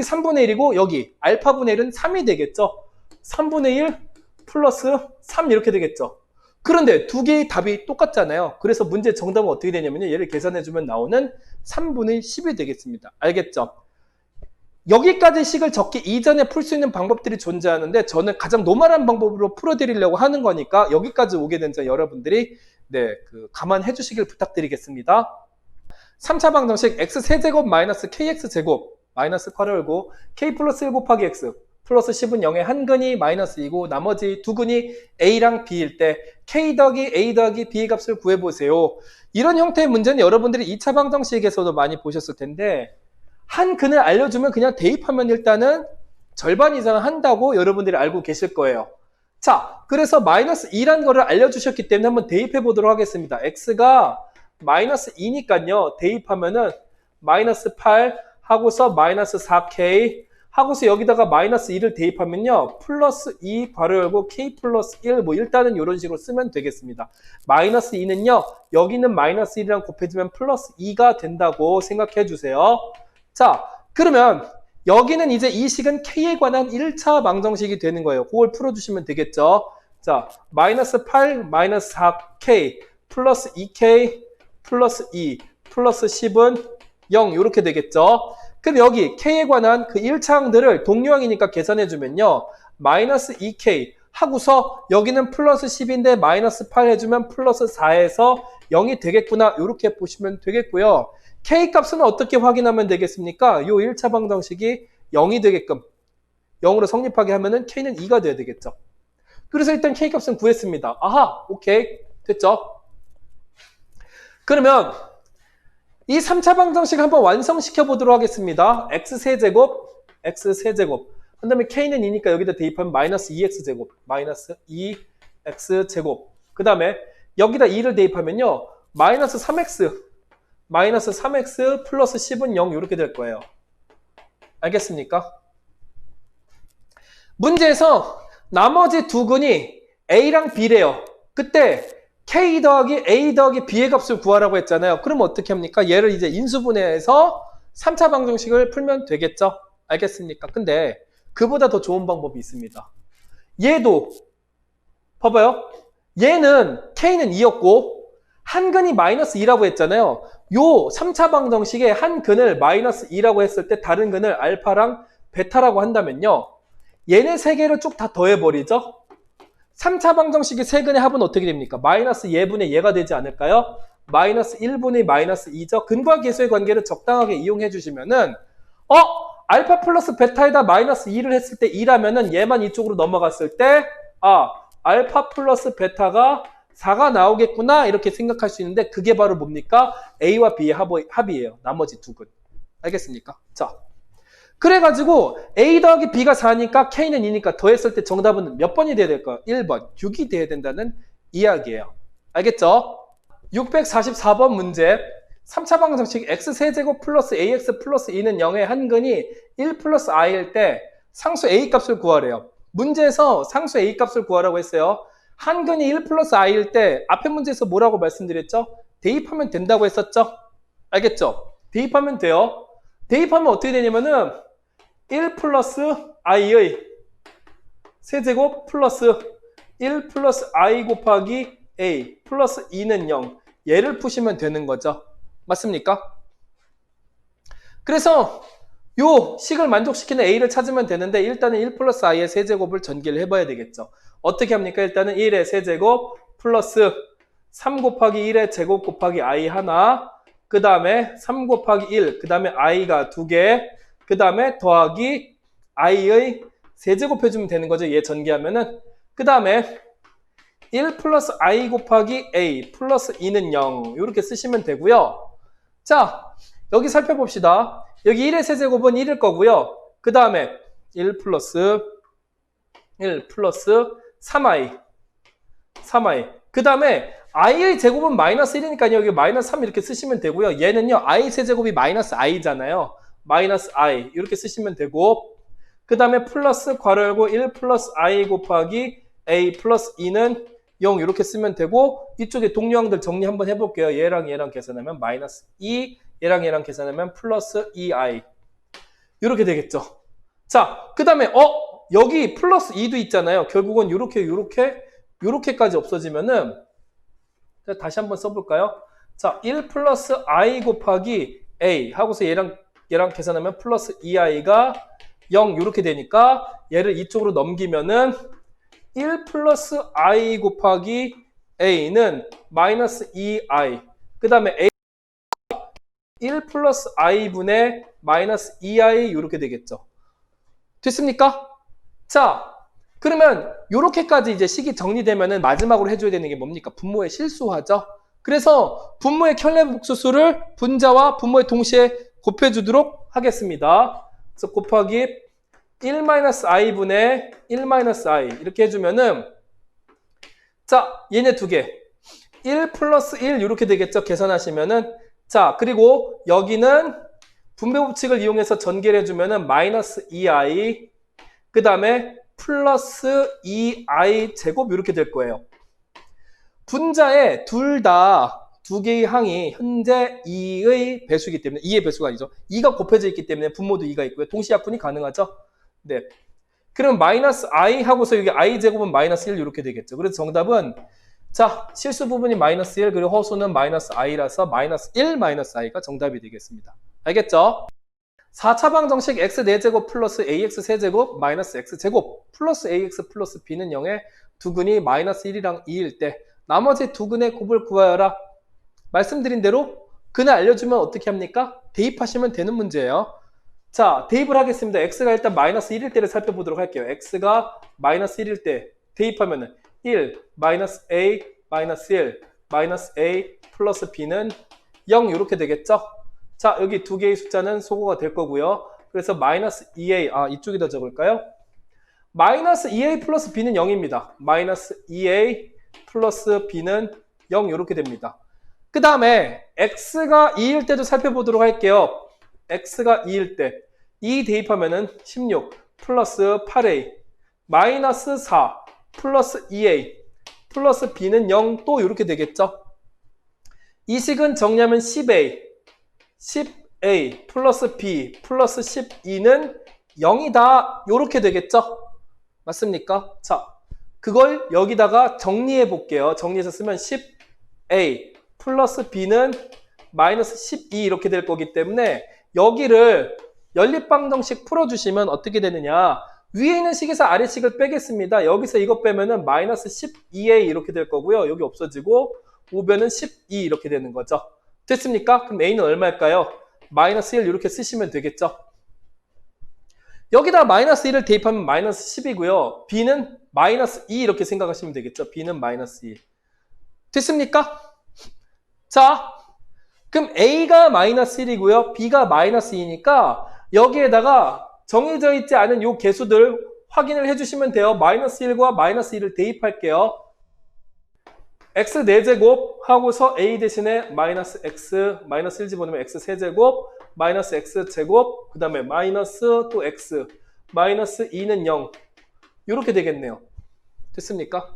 3분의 1이고 여기 알파분의 1은 3이 되겠죠. 3분의 1 플러스 3 이렇게 되겠죠. 그런데 두 개의 답이 똑같잖아요. 그래서 문제 정답은 어떻게 되냐면요. 얘를 계산해주면 나오는 3분의 10이 되겠습니다. 알겠죠? 여기까지 식을 적기 이전에 풀 수 있는 방법들이 존재하는데 저는 가장 노멀한 방법으로 풀어드리려고 하는 거니까 여기까지 오게 된 점 여러분들이 감안해 주시길 부탁드리겠습니다. 3차 방정식 x세제곱 마이너스 kx제곱 마이너스 괄호 열고 k 플러스 1 곱하기 x 플러스 10은 0의 한 근이 마이너스 2고 나머지 두 근이 a랑 b일 때 k 더하기 a 더하기 b의 값을 구해보세요. 이런 형태의 문제는 여러분들이 2차 방정식에서도 많이 보셨을 텐데 한 근을 알려주면 그냥 대입하면 일단은 절반 이상은 한다고 여러분들이 알고 계실 거예요. 자, 그래서 마이너스 2란 거를 알려주셨기 때문에 한번 대입해 보도록 하겠습니다. x가 마이너스 2니까요. 대입하면은 마이너스 8 하고서 마이너스 4k 하고서 여기다가 마이너스 2를 대입하면요. 플러스 2 괄호 열고 k 플러스 1 뭐 일단은 이런 식으로 쓰면 되겠습니다. 마이너스 2는요. 여기는 마이너스 1이랑 곱해지면 플러스 2가 된다고 생각해 주세요. 자, 그러면 여기는 이제 이 식은 k에 관한 1차 방정식이 되는 거예요. 그걸 풀어주시면 되겠죠. 자, 마이너스 8 마이너스 4k 플러스 2k 플러스 2 플러스 10은 0 이렇게 되겠죠. 그럼 여기 k에 관한 그 1차항들을 동료항이니까 계산해주면요. 마이너스 2k 하고서 여기는 플러스 10인데 마이너스 8 해주면 플러스 4에서 0이 되겠구나. 이렇게 보시면 되겠고요. K값은 어떻게 확인하면 되겠습니까? 요 1차 방정식이 0이 되게끔 0으로 성립하게 하면은 K는 2가 돼야 되겠죠. 그래서 일단 K값은 구했습니다. 아하, 오케이. 됐죠? 그러면 이 3차 방정식 한번 완성시켜 보도록 하겠습니다. X세제곱, X세제곱. 그 다음에 K는 2니까 여기다 대입하면 마이너스 2X제곱, 마이너스 2X제곱. 그 다음에 여기다 2를 대입하면요. 마이너스 3X, 마이너스 3X 플러스 10은 0 이렇게 될 거예요. 알겠습니까? 문제에서 나머지 두 근이 A랑 B래요. 그때 K 더하기 A 더하기 B의 값을 구하라고 했잖아요. 그럼 어떻게 합니까? 얘를 이제 인수분해해서 3차 방정식을 풀면 되겠죠? 알겠습니까? 근데 그보다 더 좋은 방법이 있습니다. 얘도 봐봐요. 얘는 K는 2였고 한 근이 마이너스 2라고 했잖아요. 요 3차 방정식에 한 근을 마이너스 2라고 했을 때 다른 근을 알파랑 베타라고 한다면요. 얘네 세 개를 쭉 다 더해버리죠. 3차 방정식의 세 근의 합은 어떻게 됩니까? 마이너스 예분의 얘가 되지 않을까요? 마이너스 1분의 마이너스 2죠. 근과 계수의 관계를 적당하게 이용해 주시면은 알파 플러스 베타에다 마이너스 2를 했을 때 2라면은 얘만 이쪽으로 넘어갔을 때 알파 플러스 베타가 4가 나오겠구나 이렇게 생각할 수 있는데 그게 바로 뭡니까? A와 B의 합이에요. 나머지 두 근. 알겠습니까? 자, 그래가지고 A 더하기 B가 4니까 K는 2니까 더했을 때 정답은 몇 번이 돼야 될까요? 1번. 6이 돼야 된다는 이야기예요. 알겠죠? 644번 문제. 3차 방정식 X세제곱 플러스 AX 플러스 2는 0의 한 근이 1 플러스 I일 때 상수 A 값을 구하래요. 문제에서 상수 A 값을 구하라고 했어요. 한 근이 1 플러스 I일 때 앞에 문제에서 뭐라고 말씀드렸죠? 대입하면 된다고 했었죠? 알겠죠? 대입하면 돼요. 대입하면 어떻게 되냐면은 1 플러스 I의 세제곱 플러스 1 플러스 I 곱하기 A 플러스 2는 0. 얘를 푸시면 되는 거죠. 맞습니까? 그래서 요 식을 만족시키는 A를 찾으면 되는데 일단은 1 플러스 I의 세제곱을 전개를 해봐야 되겠죠. 어떻게 합니까? 일단은 1의 세제곱 플러스 3 곱하기 1의 제곱 곱하기 I 하나, 그 다음에 3 곱하기 1, 그 다음에 I가 2개, 그 다음에 더하기 I의 세제곱 해주면 되는 거죠. 얘 전개하면은. 그 다음에 1 플러스 I 곱하기 A 플러스 2는 0 이렇게 쓰시면 되고요. 자, 여기 살펴봅시다. 여기 1의 세제곱은 1일 거고요. 그 다음에 1 플러스 3i 그 다음에 i의 제곱은 마이너스 1이니까 여기 마이너스 3 이렇게 쓰시면 되고요. 얘는요 i 세제곱이 마이너스 i잖아요. 마이너스 i 이렇게 쓰시면 되고, 그 다음에 플러스 괄호 열고 1 플러스 i 곱하기 a 플러스 2는 0 이렇게 쓰면 되고, 이쪽에 동료항들 정리 한번 해볼게요. 얘랑 얘랑 계산하면 마이너스 2, 얘랑 얘랑 계산하면 플러스 2i 이렇게 되겠죠. 자, 그 다음에 여기 플러스 2도 있잖아요. 결국은 요렇게까지 없어지면은, 다시 한번 써볼까요? 자, 1 플러스 i 곱하기 a 하고서 얘랑 계산하면 플러스 2i가 0 이렇게 되니까 얘를 이쪽으로 넘기면은 1 플러스 i 곱하기 a는 마이너스 2i, 그 다음에 a 1 플러스 i분의 마이너스 2i 이렇게 되겠죠. 됐습니까? 자, 그러면 이렇게까지 이제 식이 정리되면은 마지막으로 해줘야 되는 게 뭡니까? 분모의 실수하죠. 그래서 분모의 켤레복수수를 분자와 분모의 동시에 곱해주도록 하겠습니다. 그래서 곱하기 1-i분의 1-i 이렇게 해주면은, 자, 얘네 두 개 1 플러스 1 이렇게 되겠죠. 계산하시면은. 자, 그리고 여기는 분배 법칙을 이용해서 전개를 해주면은 마이너스 2i 그 다음에 플러스 2i 제곱 이렇게 될 거예요. 분자에 둘 다 두 개의 항이 현재 2의 배수이기 때문에, 2의 배수가 아니죠. 2가 곱해져 있기 때문에 분모도 2가 있고요. 동시합분이 가능하죠. 네. 그럼 마이너스 i 하고서 여기 i 제곱은 마이너스 1 이렇게 되겠죠. 그래서 정답은, 자, 실수 부분이 마이너스 1 그리고 허수는 마이너스 i라서 마이너스 1 마이너스 i가 정답이 되겠습니다. 알겠죠? 4차 방정식 x 4제곱 플러스 ax 세제곱 마이너스 x제곱 플러스 ax 플러스 b는 0에 두근이 마이너스 1이랑 2일 때 나머지 두근의 곱을 구하여라. 말씀드린 대로 근을 알려주면 어떻게 합니까? 대입하시면 되는 문제예요. 자, 대입을 하겠습니다. x가 일단 마이너스 1일 때를 살펴보도록 할게요. x가 마이너스 1일 때 대입하면은 1 마이너스 a 마이너스 1 마이너스 a 플러스 b는 0 이렇게 되겠죠? 자, 여기 두 개의 숫자는 소거가 될 거고요. 그래서 마이너스 2a, 이쪽에다 적을까요? 마이너스 2a 플러스 b는 0입니다. 마이너스 2a 플러스 b는 0 이렇게 됩니다. 그 다음에 x가 2일 때도 살펴보도록 할게요. x가 2일 때 2 대입하면은 16 플러스 8a 마이너스 4 플러스 2a 플러스 b는 0 또 이렇게 되겠죠. 이 식은 정리하면 10a 플러스 b 플러스 12는 0이다 이렇게 되겠죠. 맞습니까? 자, 그걸 여기다가 정리해 볼게요. 정리해서 쓰면 10a 플러스 b는 마이너스 12 이렇게 될 거기 때문에 여기를 연립방정식 풀어주시면 어떻게 되느냐. 위에 있는 식에서 아래 식을 빼겠습니다. 여기서 이거 빼면은 마이너스 12a 이렇게 될 거고요. 여기 없어지고 우변은 12 이렇게 되는 거죠. 됐습니까? 그럼 a는 얼마일까요? 마이너스 1 이렇게 쓰시면 되겠죠. 여기다 마이너스 1을 대입하면 마이너스 10이고요. b는 마이너스 2 이렇게 생각하시면 되겠죠. b는 마이너스 2. 됐습니까? 자, 그럼 a가 마이너스 1이고요. b가 마이너스 2니까 여기에다가 정해져 있지 않은 요 개수들 확인을 해주시면 돼요. 마이너스 1과 마이너스 2를 대입할게요. x 4제곱 하고서 a 대신에 마이너스 x 마이너스 1 집어넣으면 x 세제곱 마이너스 x 제곱 그 다음에 마이너스 또 x 마이너스 2는 0 이렇게 되겠네요. 됐습니까?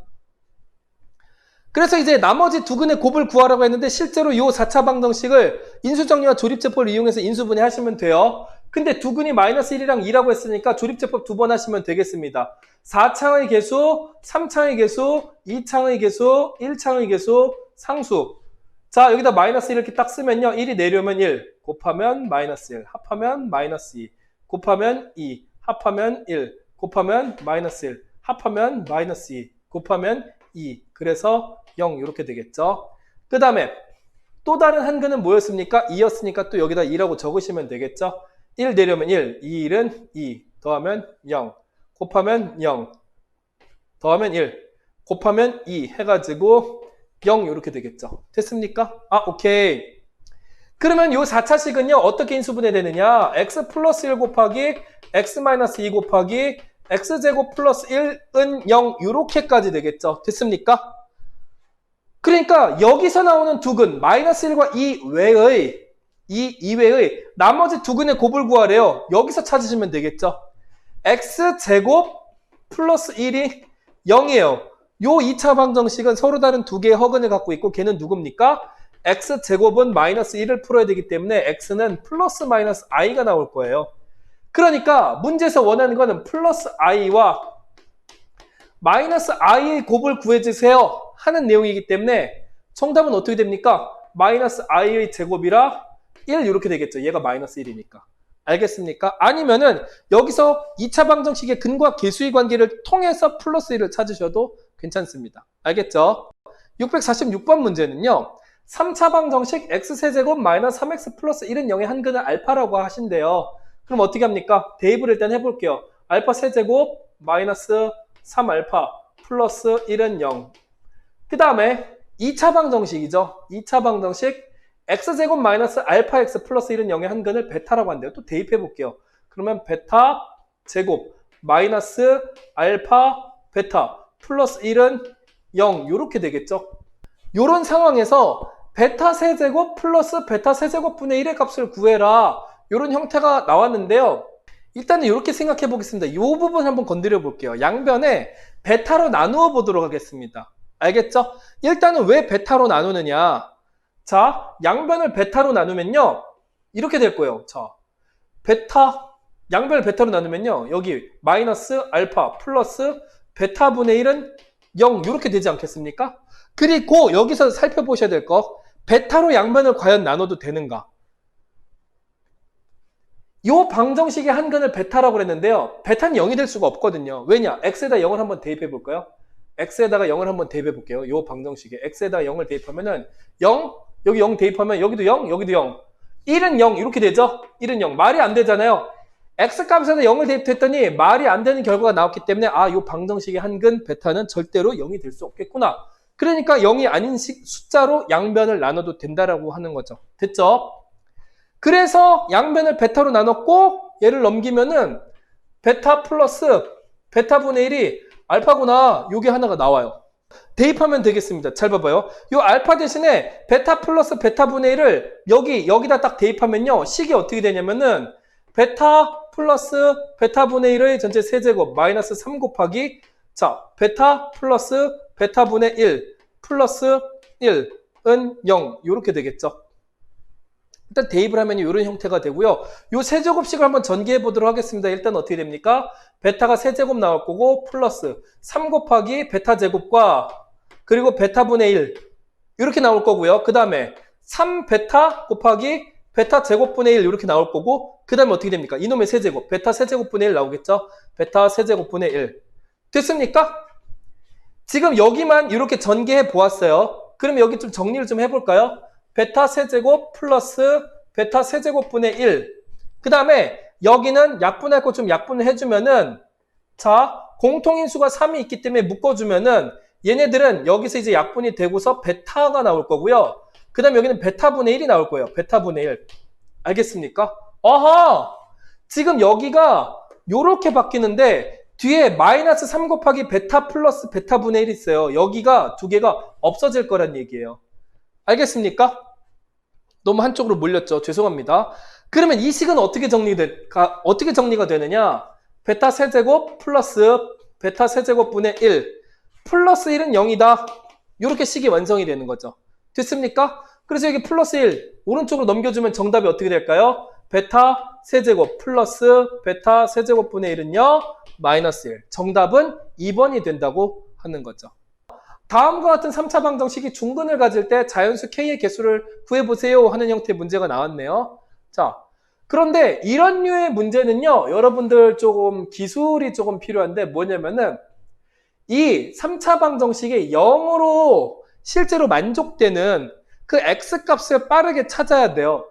그래서 이제 나머지 두 근의 곱을 구하라고 했는데 실제로 이 4차 방정식을 인수정리와 조립제법을 이용해서 인수분해 하시면 돼요. 근데 두 근이 마이너스 1이랑 2라고 했으니까 조립제법 두 번 하시면 되겠습니다. 4창의 개수, 3창의 개수, 2창의 개수, 1창의 개수, 상수. 자, 여기다 마이너스 1 이렇게 딱 쓰면요. 1이 내려오면 1, 곱하면 마이너스 1, 합하면 마이너스 2, 곱하면 2, 합하면 1, 곱하면 마이너스 1, 합하면 마이너스 2, 곱하면 2. 그래서 0 이렇게 되겠죠. 그 다음에 또 다른 한 근은 뭐였습니까? 2였으니까 또 여기다 2라고 적으시면 되겠죠. 1 내려오면 1, 1은 2, 더하면 0, 곱하면 0, 더하면 1, 곱하면 2 해가지고 0 이렇게 되겠죠. 됐습니까? 오케이. 그러면 이 4차식은요 어떻게 인수분해 되느냐. x 플러스 1 곱하기 x 마이너스 2 곱하기 x제곱 플러스 1은 0 이렇게까지 되겠죠. 됐습니까? 그러니까 여기서 나오는 두 근 마이너스 1과 2 이외의 나머지 두 근의 곱을 구하래요. 여기서 찾으시면 되겠죠. x제곱 플러스 1이 0이에요. 요 2차 방정식은 서로 다른 두 개의 허근을 갖고 있고 걔는 누굽니까? x제곱은 마이너스 1을 풀어야 되기 때문에 x는 플러스 마이너스 i가 나올 거예요. 그러니까 문제에서 원하는 거는 플러스 i와 마이너스 i의 곱을 구해주세요 하는 내용이기 때문에 정답은 어떻게 됩니까? 마이너스 i의 제곱이라 1 이렇게 되겠죠. 얘가 마이너스 1이니까. 알겠습니까? 아니면은 여기서 2차 방정식의 근과 계수의 관계를 통해서 플러스 1을 찾으셔도 괜찮습니다. 알겠죠? 646번 문제는요. 3차 방정식 x세제곱 마이너스 3x 플러스 1은 0의 한 근을 알파라고 하신대요. 그럼 어떻게 합니까? 대입을 일단 해볼게요. 알파 세제곱 마이너스 3알파 플러스 1은 0. 그 다음에 2차 방정식이죠. 2차 방정식 x제곱 마이너스 알파 x 플러스 1은 0의 한 근을 베타라고 한대요. 또 대입해볼게요. 그러면 베타 제곱 마이너스 알파 베타 플러스 1은 0 이렇게 되겠죠. 이런 상황에서 베타 세제곱 플러스 베타 세제곱 분의 1의 값을 구해라. 이런 형태가 나왔는데요. 일단은 이렇게 생각해 보겠습니다. 이 부분 한번 건드려 볼게요. 양변에 베타로 나누어 보도록 하겠습니다. 알겠죠? 일단은 왜 베타로 나누느냐. 자, 양변을 베타로 나누면요. 이렇게 될 거예요. 자, 베타, 양변을 베타로 나누면요. 여기 마이너스 알파 플러스 베타분의 1은 0 이렇게 되지 않겠습니까? 그리고 여기서 살펴보셔야 될 거, 베타로 양변을 과연 나눠도 되는가? 요 방정식의 한근을 베타라고 그랬는데요. 베타는 0이 될 수가 없거든요. 왜냐? x에다 0을 한번 대입해 볼까요? x에다가 0을 한번 대입해 볼게요. 요 방정식에 x에다가 0을 대입하면은 0, 여기 0 대입하면 여기도 0, 여기도 0. 1은 0 이렇게 되죠? 1은 0. 말이 안 되잖아요. x값에다 0을 대입했더니 말이 안 되는 결과가 나왔기 때문에 아, 요 방정식의 한근 베타는 절대로 0이 될 수 없겠구나. 그러니까 0이 아닌 숫자로 양변을 나눠도 된다라고 하는 거죠. 됐죠? 그래서 양변을 베타로 나눴고 얘를 넘기면은 베타 플러스 베타분의 1이 알파구나. 요게 하나가 나와요. 대입하면 되겠습니다. 잘 봐봐요. 요 알파 대신에 베타 플러스 베타분의 1을 여기다 딱 대입하면요. 식이 어떻게 되냐면은 베타 플러스 베타분의 1의 전체 세제곱 마이너스 3 곱하기 자 베타 플러스 베타분의 1 플러스 1은 0 이렇게 되겠죠. 일단 대입을 하면 이런 형태가 되고요. 요 세제곱식을 한번 전개해 보도록 하겠습니다. 일단 어떻게 됩니까? 베타가 세제곱 나올 거고 플러스 3 곱하기 베타 제곱과 그리고 베타분의 1 이렇게 나올 거고요. 그 다음에 3베타 곱하기 베타 제곱분의 1 이렇게 나올 거고 그 다음에 어떻게 됩니까? 이놈의 세제곱 베타 세제곱분의 1 나오겠죠? 베타 세제곱분의 1 됐습니까? 지금 여기만 이렇게 전개해 보았어요. 그럼 여기 좀 정리를 좀 해볼까요? 베타 세제곱 플러스 베타 세제곱분의 1. 그 다음에 여기는 약분할 거 좀 약분을 해주면은 자 공통인수가 3이 있기 때문에 묶어주면은 얘네들은 여기서 이제 약분이 되고서 베타가 나올 거고요. 그 다음에 여기는 베타분의 1이 나올 거예요. 베타분의 1. 알겠습니까? 아하! 지금 여기가 요렇게 바뀌는데 뒤에 마이너스 3 곱하기 베타 플러스 베타분의 1이 있어요. 여기가 두 개가 없어질 거란 얘기예요. 알겠습니까? 너무 한쪽으로 몰렸죠. 죄송합니다. 그러면 이 식은 어떻게 정리가 되느냐? 베타 세제곱 플러스 베타 세제곱분의 1 플러스 1은 0이다. 이렇게 식이 완성이 되는 거죠. 됐습니까? 그래서 여기 플러스 1 오른쪽으로 넘겨주면 정답이 어떻게 될까요? 베타 세제곱 플러스 베타 세제곱분의 1은요 마이너스 1. 정답은 2번이 된다고 하는 거죠. 다음과 같은 3차 방정식이 중근을 가질 때 자연수 K의 개수를 구해보세요 하는 형태의 문제가 나왔네요. 자, 그런데 이런 류의 문제는요, 여러분들 조금 기술이 조금 필요한데 뭐냐면은 이 3차 방정식이 0으로 실제로 만족되는 그 X값을 빠르게 찾아야 돼요.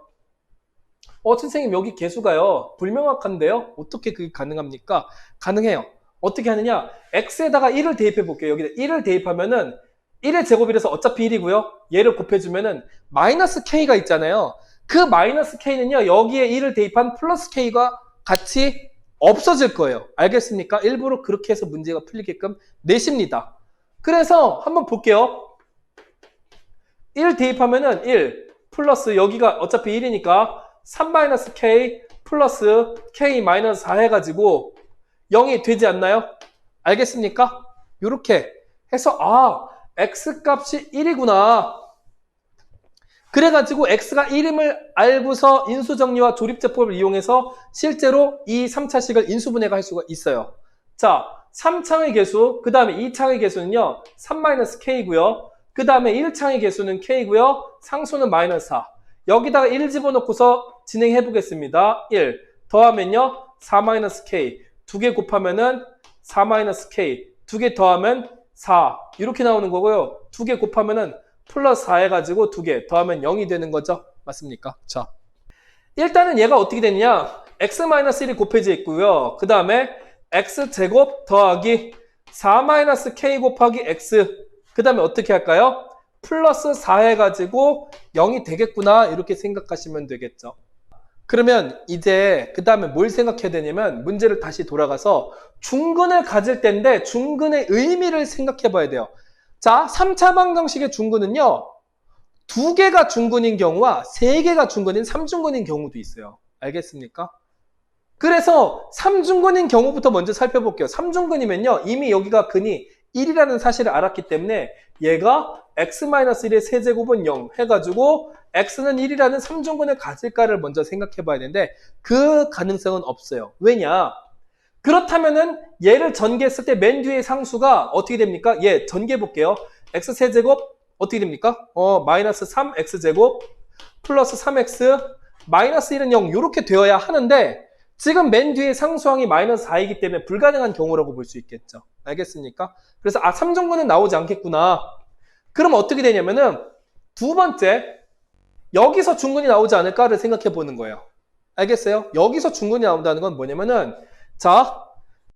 선생님 여기 개수가요, 불명확한데요? 어떻게 그게 가능합니까? 가능해요. 어떻게 하느냐? x에다가 1을 대입해 볼게요. 여기다 1을 대입하면은 1의 제곱이라서 어차피 1이고요. 얘를 곱해주면은 마이너스 k가 있잖아요. 그 마이너스 k는요. 여기에 1을 대입한 플러스 k가 같이 없어질 거예요. 알겠습니까? 일부러 그렇게 해서 문제가 풀리게끔 내십니다. 그래서 한번 볼게요. 1 대입하면은 1 플러스 여기가 어차피 1이니까 3-k 플러스 k 마이너스 4 해가지고 0이 되지 않나요? 알겠습니까? 이렇게 해서 x값이 1이구나. 그래가지고 x가 1임을 알고서 인수정리와 조립제법을 이용해서 실제로 이 3차식을 인수분해가 할 수가 있어요. 자, 3창의 개수, 그 다음에 2창의 개수는요 3-k고요. 그 다음에 1창의 개수는 k고요. 상수는 마이너스 4. 여기다가 1 집어넣고서 진행해 보겠습니다. 1 더하면요 4-k 두 개 곱하면은 4-k, 두 개 더하면 4 이렇게 나오는 거고요. 두 개 곱하면은 플러스 4 해가지고 두 개 더하면 0이 되는 거죠. 맞습니까? 자, 일단은 얘가 어떻게 되느냐? x-1이 곱해져 있고요. 그 다음에 x제곱 더하기 4-k 곱하기 x 그 다음에 어떻게 할까요? 플러스 4 해가지고 0이 되겠구나 이렇게 생각하시면 되겠죠. 그러면 이제 그 다음에 뭘 생각해야 되냐면 문제를 다시 돌아가서 중근을 가질 때인데 중근의 의미를 생각해 봐야 돼요. 자, 3차 방정식의 중근은요 2개가 중근인 경우와 3개가 중근인 3중근인 경우도 있어요. 알겠습니까? 그래서 3중근인 경우부터 먼저 살펴볼게요. 3중근이면요 이미 여기가 근이 1이라는 사실을 알았기 때문에 얘가 x-1의 세제곱은 0 해가지고 x는 1이라는 3중근을 가질까를 먼저 생각해 봐야 되는데 그 가능성은 없어요. 왜냐? 그렇다면은 얘를 전개했을 때 맨 뒤의 상수가 어떻게 됩니까? 얘 전개해 볼게요. x세제곱 어떻게 됩니까? 마이너스 3x제곱 플러스 3x 마이너스 1은 0 이렇게 되어야 하는데 지금 맨 뒤에 상수항이 마이너스 4이기 때문에 불가능한 경우라고 볼 수 있겠죠. 알겠습니까? 그래서 3정근은 나오지 않겠구나. 그럼 어떻게 되냐면은 두 번째, 여기서 중근이 나오지 않을까를 생각해 보는 거예요. 알겠어요? 여기서 중근이 나온다는 건 뭐냐면은, 자,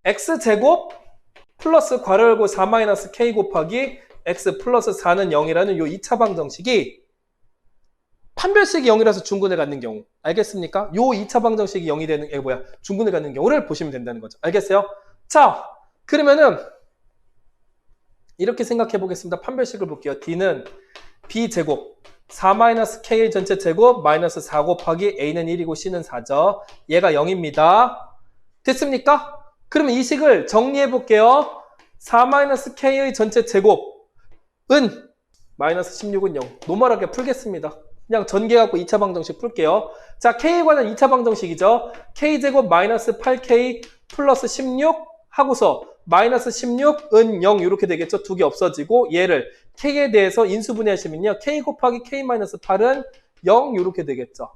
x제곱 플러스 괄호 열고 4-k 곱하기 x 플러스 4는 0이라는 요 2차 방정식이 판별식이 0이라서 중근을 갖는 경우. 알겠습니까? 요 2차 방정식이 0이 되는, 중근을 갖는 경우를 보시면 된다는 거죠. 알겠어요? 자, 그러면은 이렇게 생각해 보겠습니다. 판별식을 볼게요. d는 b제곱 4-k의 전체 제곱 마이너스 4 곱하기 a는 1이고 c는 4죠. 얘가 0입니다. 됐습니까? 그러면 이 식을 정리해 볼게요. 4-k의 전체 제곱은 마이너스 16은 0. 노멀하게 풀겠습니다. 그냥 전개 갖고 2차 방정식 풀게요. 자, k에 관한 2차 방정식이죠. k제곱 마이너스 8k 플러스 16 하고서 마이너스 16은 0 이렇게 되겠죠. 두 개 없어지고 얘를 k에 대해서 인수분해하시면요. k 곱하기 k 마이너스 8은 0 이렇게 되겠죠.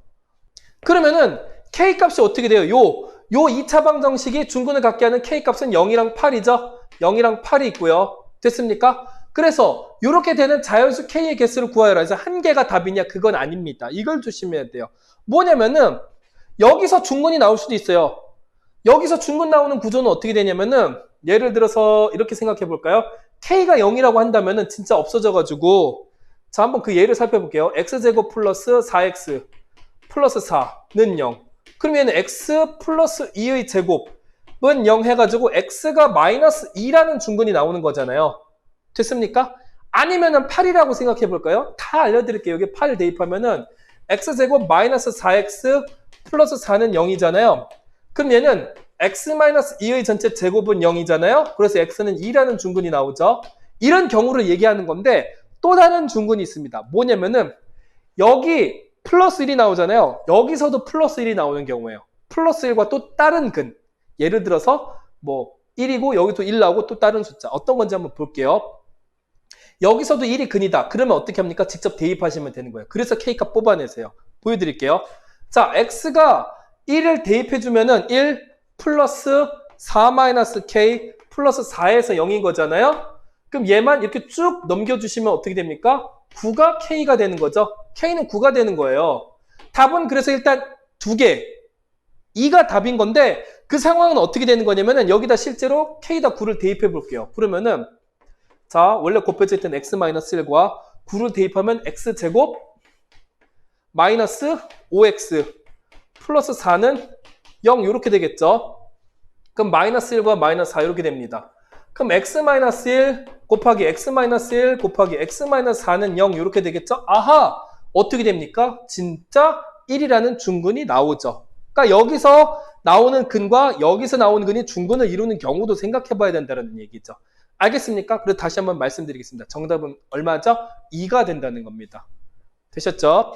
그러면은 k 값이 어떻게 돼요? 요 2차 방정식이 중근을 갖게 하는 k 값은 0이랑 8이죠. 0이랑 8이 있고요. 됐습니까? 그래서 이렇게 되는 자연수 k의 개수를 구하여라 해서 한 개가 답이냐? 그건 아닙니다. 이걸 조심해야 돼요. 뭐냐면은 여기서 중근이 나올 수도 있어요. 여기서 중근 나오는 구조는 어떻게 되냐면은 예를 들어서 이렇게 생각해 볼까요? k가 0이라고 한다면은 진짜 없어져가지고, 자, 한번 그 예를 살펴볼게요. x제곱 플러스 4x 플러스 4는 0. 그럼 얘는 x 플러스 2의 제곱은 0 해가지고 x가 마이너스 2라는 중근이 나오는 거잖아요. 됐습니까? 아니면은 8이라고 생각해 볼까요? 다 알려드릴게요. 여기 8 대입하면은 x제곱 마이너스 4x 플러스 4는 0이잖아요. 그럼 얘는 x-2의 전체 제곱은 0이잖아요. 그래서 x는 2라는 중근이 나오죠. 이런 경우를 얘기하는 건데 또 다른 중근이 있습니다. 뭐냐면은 여기 플러스 1이 나오잖아요. 여기서도 플러스 1이 나오는 경우예요. 플러스 1과 또 다른 근. 예를 들어서 뭐 1이고 여기도 1 나오고 또 다른 숫자. 어떤 건지 한번 볼게요. 여기서도 1이 근이다. 그러면 어떻게 합니까? 직접 대입하시면 되는 거예요. 그래서 k값 뽑아내세요. 보여드릴게요. 자, x가 1을 대입해주면은 1 플러스 4-k 플러스 4에서 0인 거잖아요. 그럼 얘만 이렇게 쭉 넘겨주시면 어떻게 됩니까? 9가 k가 되는 거죠. k는 9가 되는 거예요. 답은 그래서 일단 2개. 2가 답인 건데 그 상황은 어떻게 되는 거냐면은 여기다 실제로 k다 9를 대입해 볼게요. 그러면은 자, 원래 곱해져 있던 x-1과 9를 대입하면 x제곱 마이너스 5x 플러스 4는 0 이렇게 되겠죠. 그럼 마이너스 1과 마이너스 4 이렇게 됩니다. 그럼 x-1 곱하기 x-1 곱하기 x-4는 0 이렇게 되겠죠. 아하! 어떻게 됩니까? 진짜 1이라는 중근이 나오죠. 그러니까 여기서 나오는 근과 여기서 나오는 근이 중근을 이루는 경우도 생각해 봐야 된다는 얘기죠. 알겠습니까? 그래서 다시 한번 말씀드리겠습니다. 정답은 얼마죠? 2가 된다는 겁니다. 되셨죠?